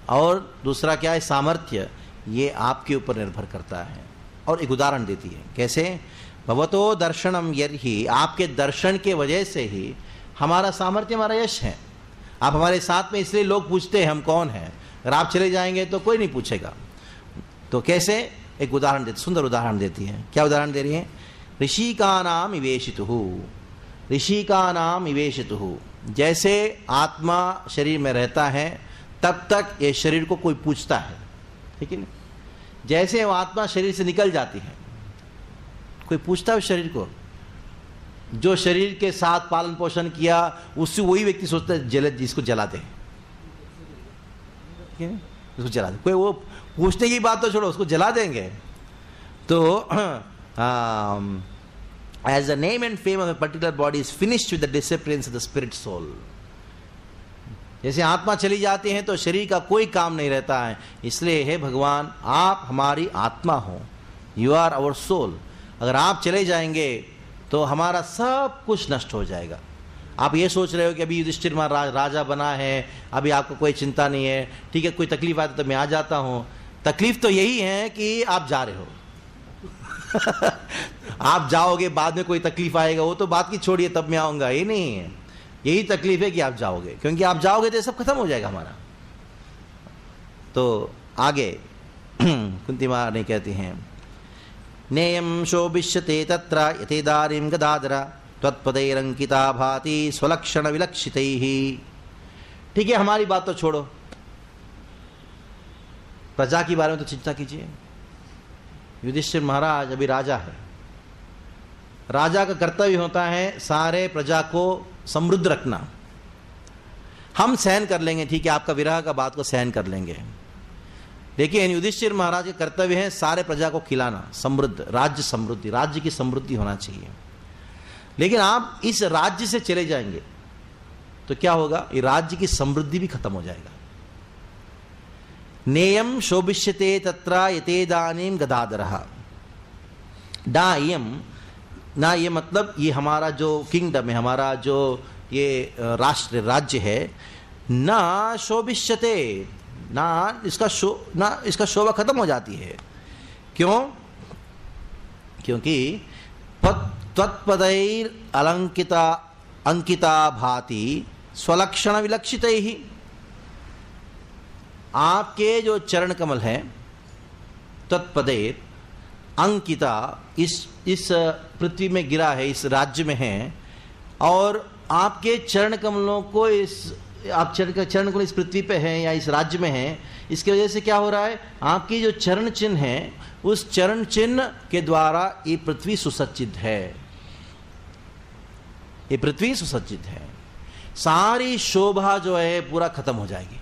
और दूसरा क्या है, सामर्थ्य, ये आपके ऊपर निर्भर करता है। और एक उदाहरण देती है, कैसे, भवतो दर्शनम यर्हि, आपके दर्शन के वजह से ही हमारा सामर्थ्य, हमारा यश है। आप हमारे साथ में, इसलिए लोग पूछते हैं हम कौन हैं। अगर आप चले जाएंगे तो कोई नहीं पूछेगा। तो कैसे, एक उदाहरण देती, सुंदर उदाहरण देती है। क्या उदाहरण दे रही है, ऋषि का नाम इवेशितुः, जैसे आत्मा शरीर में रहता है तब तक ये शरीर को कोई पूछता है, ठीक है ना। जैसे वो आत्मा शरीर से निकल जाती है, कोई पूछता है शरीर को। जो शरीर के साथ पालन पोषण किया, उससे वही व्यक्ति सोचता है जिसको जला दे, उसको जला दे। कोई वो पूछने की बात तो छोड़ो, उसको जला देंगे। तो as the name and fame of a particular body is finished with the disappearance of the spirit soul, जैसे आत्मा चली जाती है तो शरीर का कोई काम नहीं रहता है। इसलिए हे भगवान, आप हमारी आत्मा हो, यू आर आवर सोल। अगर आप चले जाएंगे तो हमारा सब कुछ नष्ट हो जाएगा। आप ये सोच रहे हो कि अभी युधिष्ठिर महाराज राजा बना है, अभी आपको कोई चिंता नहीं है, ठीक है, कोई तकलीफ आती तो मैं आ जाता हूं। तकलीफ तो यही है कि आप जा रहे हो आप जाओगे, बाद में कोई तकलीफ आएगा, वो तो बात की छोड़िए, तब मैं आऊंगा, ये नहीं है। यही तकलीफ है कि आप जाओगे, क्योंकि आप जाओगे तो ये सब खत्म हो जाएगा हमारा। तो आगे कुंती महारानी कहती हैं, नेयम शोभिष्यते तत्र यथेदानीं गदाधरा त्वत्पदैरंकिता भाति स्वलक्षण विलक्षितैः। ठीक है, हमारी बात तो छोड़ो, प्रजा के बारे में तो चिंता कीजिए। युधिष्ठिर महाराज अभी राजा है, राजा का कर्तव्य होता है सारे प्रजा को समृद्ध रखना। हम सहन कर लेंगे, ठीक है, आपका विरह का बात को सहन कर लेंगे, लेकिन युधिष्ठिर महाराज के कर्तव्य है सारे प्रजा को खिलाना, समृद्ध, राज्य समृद्धि, राज्य की समृद्धि होना चाहिए। लेकिन आप इस राज्य से चले जाएंगे तो क्या होगा, ये राज्य की समृद्धि भी खत्म हो जाएगा। नेयम शोभिष्यते तत्र यतेदानीं गदाधरः। डायम ना, ये मतलब ये हमारा जो किंगडम है, हमारा जो ये राष्ट्र राज्य है, ना शोभिष्यते, ना इसका शोभा खत्म हो जाती है। क्यों? क्योंकि त्वत्पदैर अंकिता भाति स्वलक्षण विलक्षितैः। आपके जो चरण कमल है, तत्पदैर अंकिता, इस पृथ्वी में गिरा है, इस राज्य में है, और आपके चरण कमलों को आप चरण कमल इस पृथ्वी पे हैं या इस राज्य में हैं, इसकी वजह से क्या हो रहा है, आपकी जो चरण चिन्ह है, उस चरण चिन्ह के द्वारा ये पृथ्वी सुसज्जित है, ये पृथ्वी सुसज्जित है। सारी शोभा जो है पूरा खत्म हो जाएगी।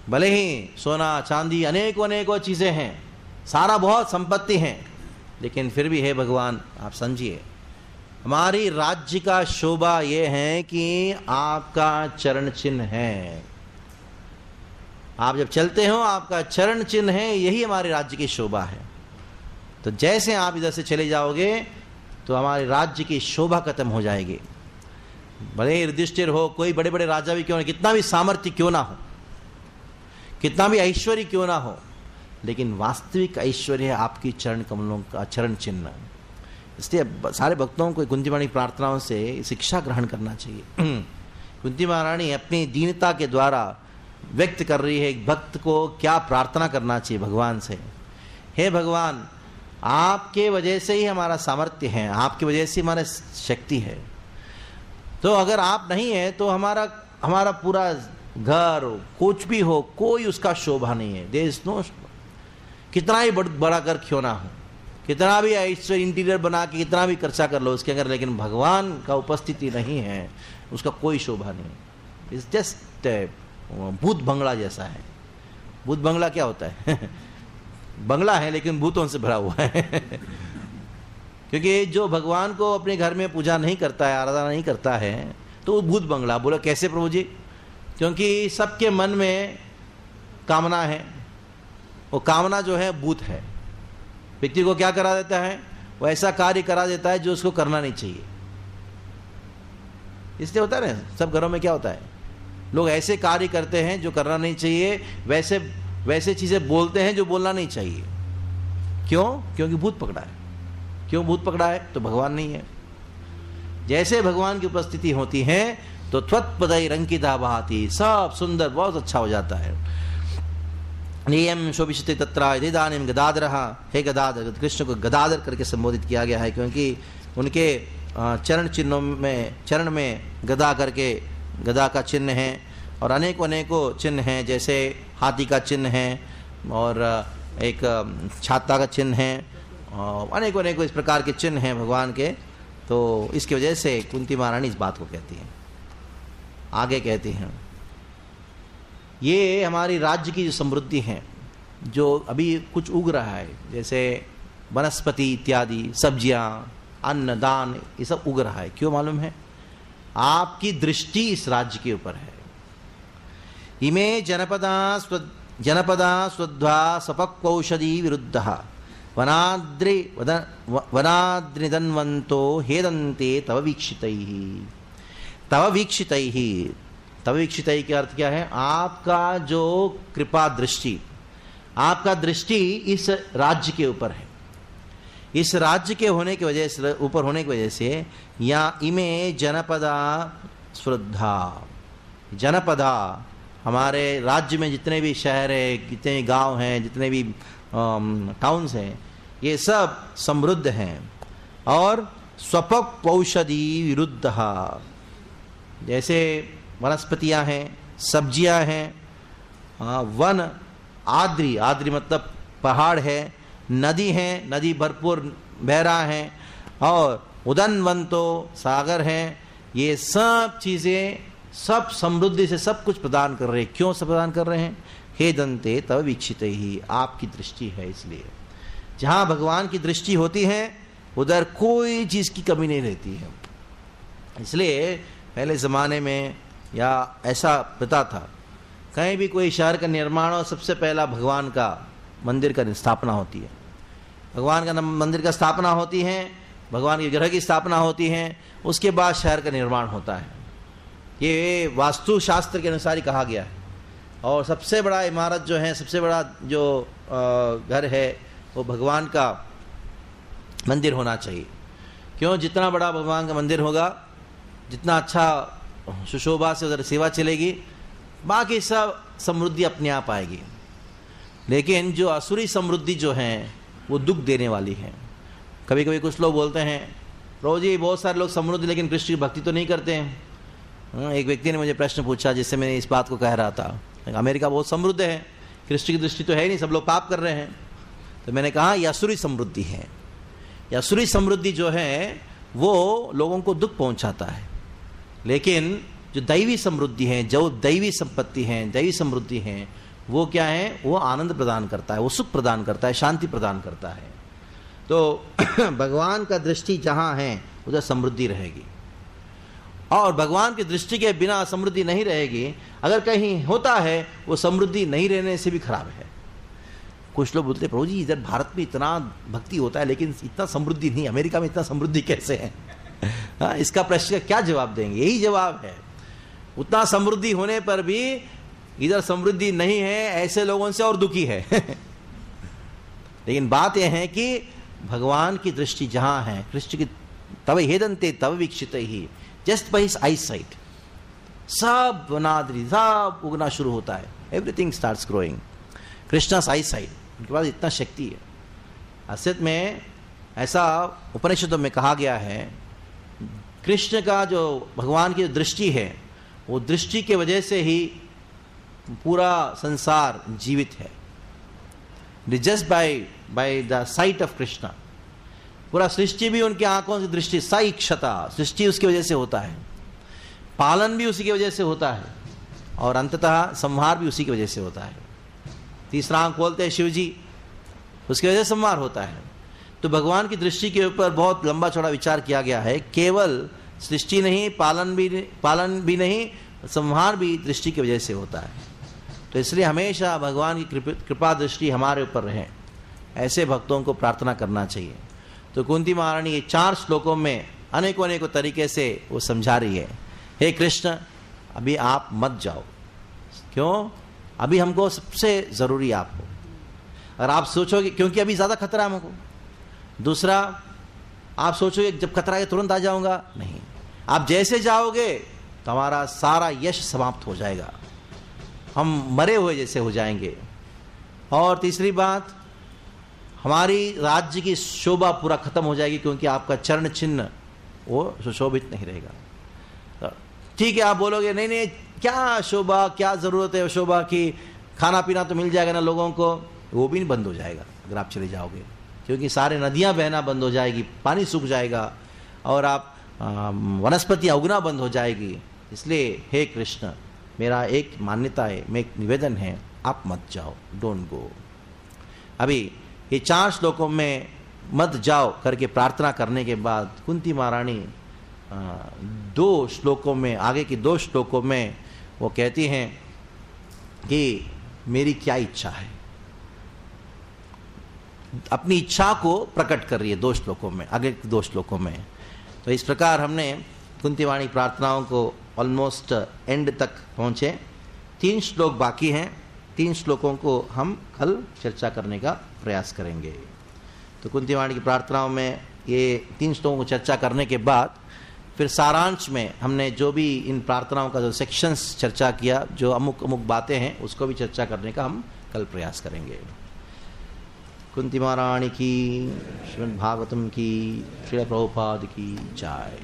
भले ही सोना चांदी अनेकों चीजें हैं, सारा बहुत संपत्ति है, लेकिन फिर भी हे भगवान आप समझिए, हमारी राज्य का शोभा यह है कि आपका चरण चिन्ह है। आप जब चलते हो, आपका चरण चिन्ह है, यही हमारे राज्य की शोभा है। तो जैसे आप इधर से चले जाओगे तो हमारे राज्य की शोभा खत्म हो जाएगी। भले युधिष्ठिर हो, कोई बड़े बड़े राजा भी क्यों ना, कितना भी सामर्थ्य क्यों ना हो, कितना भी ऐश्वर्य क्यों ना हो, लेकिन वास्तविक ऐश्वर्य है आपकी चरण कमलों का चरण चिन्ह। इसलिए सारे भक्तों को कुंती महारानी प्रार्थनाओं से शिक्षा ग्रहण करना चाहिए। कुंती महारानी अपनी दीनता के द्वारा व्यक्त कर रही है एक भक्त को क्या प्रार्थना करना चाहिए भगवान से। हे भगवान, आपके वजह से ही हमारा सामर्थ्य है, आपकी वजह से हमारा शक्ति है। तो अगर आप नहीं है तो हमारा पूरा घर कुछ भी हो, कोई उसका शोभा नहीं है। देयर इज नो, कितना ही बड़ा घर क्यों ना हो, कितना भी ऐश्वर्य इंटीरियर बना के कितना भी खर्चा कर लो उसके अंदर, लेकिन भगवान का उपस्थिति नहीं है, उसका कोई शोभा नहीं। इट्स जस्ट भूत बंगला जैसा है। भूत बंगला क्या होता है? बंगला है लेकिन भूतों से भरा हुआ है। क्योंकि जो भगवान को अपने घर में पूजा नहीं करता है, आराधना नहीं करता है, तो वो भूत बंगला। बोला कैसे प्रभु जी? क्योंकि सबके मन में कामना है, वो कामना जो है भूत है। व्यक्ति को क्या करा देता है? वो ऐसा कार्य करा देता है जो उसको करना नहीं चाहिए। इसलिए होता है ना, सब घरों में क्या होता है, लोग ऐसे कार्य करते हैं जो करना नहीं चाहिए, वैसे चीजें बोलते हैं जो बोलना नहीं चाहिए। क्यों? क्योंकि भूत पकड़ा है। क्यों भूत पकड़ा है? तो भगवान नहीं है। जैसे भगवान की उपस्थिति होती है तो त्वत्पदई रंकिता भाति, सब सुंदर, बहुत अच्छा हो जाता है। नियम शोभिषते तत्रा इदानीम गदाधर, हे गदाधर। कृष्ण को गदाधर करके संबोधित किया गया है क्योंकि उनके चरण में गदा करके, गदा का चिन्ह है, और अनेकों चिन्ह हैं, जैसे हाथी का चिन्ह है और एक छाता का चिन्ह है, अनेकों इस प्रकार के चिन्ह हैं भगवान के। तो इसकी वजह से कुंती महारानी इस बात को कहती हैं। आगे कहती हैं, ये हमारी राज्य की जो समृद्धि है, जो अभी कुछ उग रहा है, जैसे वनस्पति इत्यादि, सब्जियां, अन्न, दान, ये सब उग रहा है। क्यों मालूम है? आपकी दृष्टि इस राज्य के ऊपर है। इमे जनपदा स्वध्वा सपक्वौषधि विरुद्धः वनाद्रिदन्वन्तो हेदन्ते तव वीक्षितैः। तव वीक्षितैः के अर्थ क्या है? आपका जो कृपा दृष्टि, आपका दृष्टि इस राज्य के ऊपर है। इस राज्य के होने की वजह से, ऊपर होने की वजह से, या इमे जनपदा श्रद्धा, जनपदा हमारे राज्य में जितने भी शहर है, जितने भी गांव हैं, जितने भी टाउन्स हैं, ये सब समृद्ध हैं। और स्वपक पौषधि विरुद्ध, जैसे वनस्पतियां हैं, सब्जियां हैं, वन, आद्री मतलब पहाड़ है, नदी है, नदी भरपूर बह रहा है, और उदन्वंतो सागर है। ये सब चीजें सब समृद्धि से सब कुछ प्रदान कर रहे हैं। क्यों सब प्रदान कर रहे हैं? हे दंते तव वीक्षित ही, आपकी दृष्टि है। इसलिए जहां भगवान की दृष्टि होती है उधर कोई चीज की कमी नहीं रहती है। इसलिए पहले जमाने में या ऐसा प्रथा था, कहीं भी कोई शहर का निर्माण हो, सबसे पहला भगवान का मंदिर का स्थापना होती है। भगवान का मंदिर का स्थापना होती है, भगवान के ग्रह की स्थापना होती है, उसके बाद शहर का निर्माण होता है। ये वास्तु शास्त्र के अनुसार ही कहा गया है। और सबसे बड़ा इमारत जो है, सबसे बड़ा जो घर है, वो भगवान का मंदिर होना चाहिए। क्यों? जितना बड़ा भगवान का मंदिर होगा, जितना अच्छा सुशोभा से उधर सेवा चलेगी, बाकी सब समृद्धि अपने आप आएगी। लेकिन जो असुरी समृद्धि जो है वो दुख देने वाली है। कभी कभी कुछ लोग बोलते हैं, प्रभु जी बहुत सारे लोग समृद्धि लेकिन कृष्ण की भक्ति तो नहीं करते हैं। एक व्यक्ति ने मुझे प्रश्न पूछा जिससे मैं इस बात को कह रहा था, अमेरिका बहुत समृद्ध है, कृष्ण की दृष्टि तो है नहीं, सब लोग पाप कर रहे हैं। तो मैंने कहा यह असुरी समृद्धि है। यह असुरी समृद्धि जो है वो लोगों को दुख पहुंचाता है। लेकिन जो दैवी समृद्धि है, जो दैवी संपत्ति है, दैवी समृद्धि है, वो क्या है? वो आनंद प्रदान करता है, वो सुख प्रदान करता है, शांति प्रदान करता है। तो भगवान का दृष्टि जहां है उधर समृद्धि रहेगी, और भगवान की दृष्टि के बिना समृद्धि नहीं रहेगी। अगर कहीं होता है वो समृद्धि नहीं रहने से भी खराब है। कुछ लोग बोलते प्रभु जी इधर भारत में इतना भक्ति होता है लेकिन इतना समृद्धि नहीं, अमेरिका में इतना समृद्धि कैसे है? हाँ, इसका प्रश्न का क्या जवाब देंगे? यही जवाब है, उतना समृद्धि होने पर भी इधर समृद्धि नहीं है, ऐसे लोगों से और दुखी है। लेकिन बात यह है कि भगवान की दृष्टि जहां है, कृष्ण की तव हेदंते तव वीक्षित ही, just by his eye sight सब वनाद्रि सब उगना शुरू होता है। Everything starts growing. Krishna's eye sight, उनके पास इतना शक्ति है। असत में ऐसा उपनिषदों में कहा गया है, कृष्ण का जो भगवान की दृष्टि है, वो दृष्टि के वजह से ही पूरा संसार जीवित है। Just by the site of Krishna पूरा सृष्टि भी उनकी आंखों की दृष्टि, साइक्षता, सृष्टि उसकी वजह से होता है, पालन भी उसी की वजह से होता है, और अंततः संहार भी उसी की वजह से होता है। तीसरा आंख बोलते हैं शिव जी, उसकी वजह से संहार होता है। तो भगवान की दृष्टि के ऊपर बहुत लंबा चौड़ा विचार किया गया है। केवल सृष्टि नहीं, पालन भी नहीं, संहार भी दृष्टि की वजह से होता है। तो इसलिए हमेशा भगवान की कृपा दृष्टि हमारे ऊपर रहे, ऐसे भक्तों को प्रार्थना करना चाहिए। तो कुंती महारानी ये 4 श्लोकों में अनेकों तरीके से वो समझा रही है, हे कृष्ण अभी आप मत जाओ। क्यों? अभी हमको सबसे जरूरी आपको। अगर आप सोचोगे, क्योंकि अभी ज्यादा खतरा है हमको। दूसरा, आप सोचोगे जब खतरा है तुरंत आ जाऊंगा, नहीं, आप जैसे जाओगे तो हमारा सारा यश समाप्त हो जाएगा, हम मरे हुए जैसे हो जाएंगे। और तीसरी बात, हमारी राज्य की शोभा पूरा खत्म हो जाएगी, क्योंकि आपका चरण चिन्ह वो सुशोभित नहीं रहेगा। ठीक है, आप बोलोगे नहीं नहीं क्या शोभा, क्या जरूरत है शोभा की, खाना पीना तो मिल जाएगा ना लोगों को, वो भी बंद हो जाएगा अगर आप चले जाओगे, क्योंकि सारे नदियां बहना बंद हो जाएगी, पानी सूख जाएगा, और आप वनस्पतियां उगना बंद हो जाएगी। इसलिए हे कृष्ण, मेरा एक मान्यता है, मेरा एक निवेदन है, आप मत जाओ, डोंट गो। अभी ये 4 श्लोकों में मत जाओ करके प्रार्थना करने के बाद कुंती महारानी 2 श्लोकों में, आगे की 2 श्लोकों में वो कहती हैं कि मेरी क्या इच्छा है, अपनी इच्छा को प्रकट कर रही है 2 श्लोकों में, आगे 2 श्लोकों में। तो इस प्रकार हमने कुंती वाणी प्रार्थनाओं को ऑलमोस्ट एंड तक पहुंचे। 3 श्लोक बाकी हैं, 3 श्लोकों को हम कल चर्चा करने का प्रयास करेंगे। तो कुंती वाणी की प्रार्थनाओं में ये 3 श्लोकों को चर्चा करने के बाद फिर सारांश में हमने जो भी इन प्रार्थनाओं का जो सेक्शंस चर्चा किया, जो अमुक बातें हैं, उसको भी चर्चा करने का हम कल प्रयास करेंगे। कुंती महारानी की, श्रीमद् भागवतम की, श्रील प्रभुपाद की जय।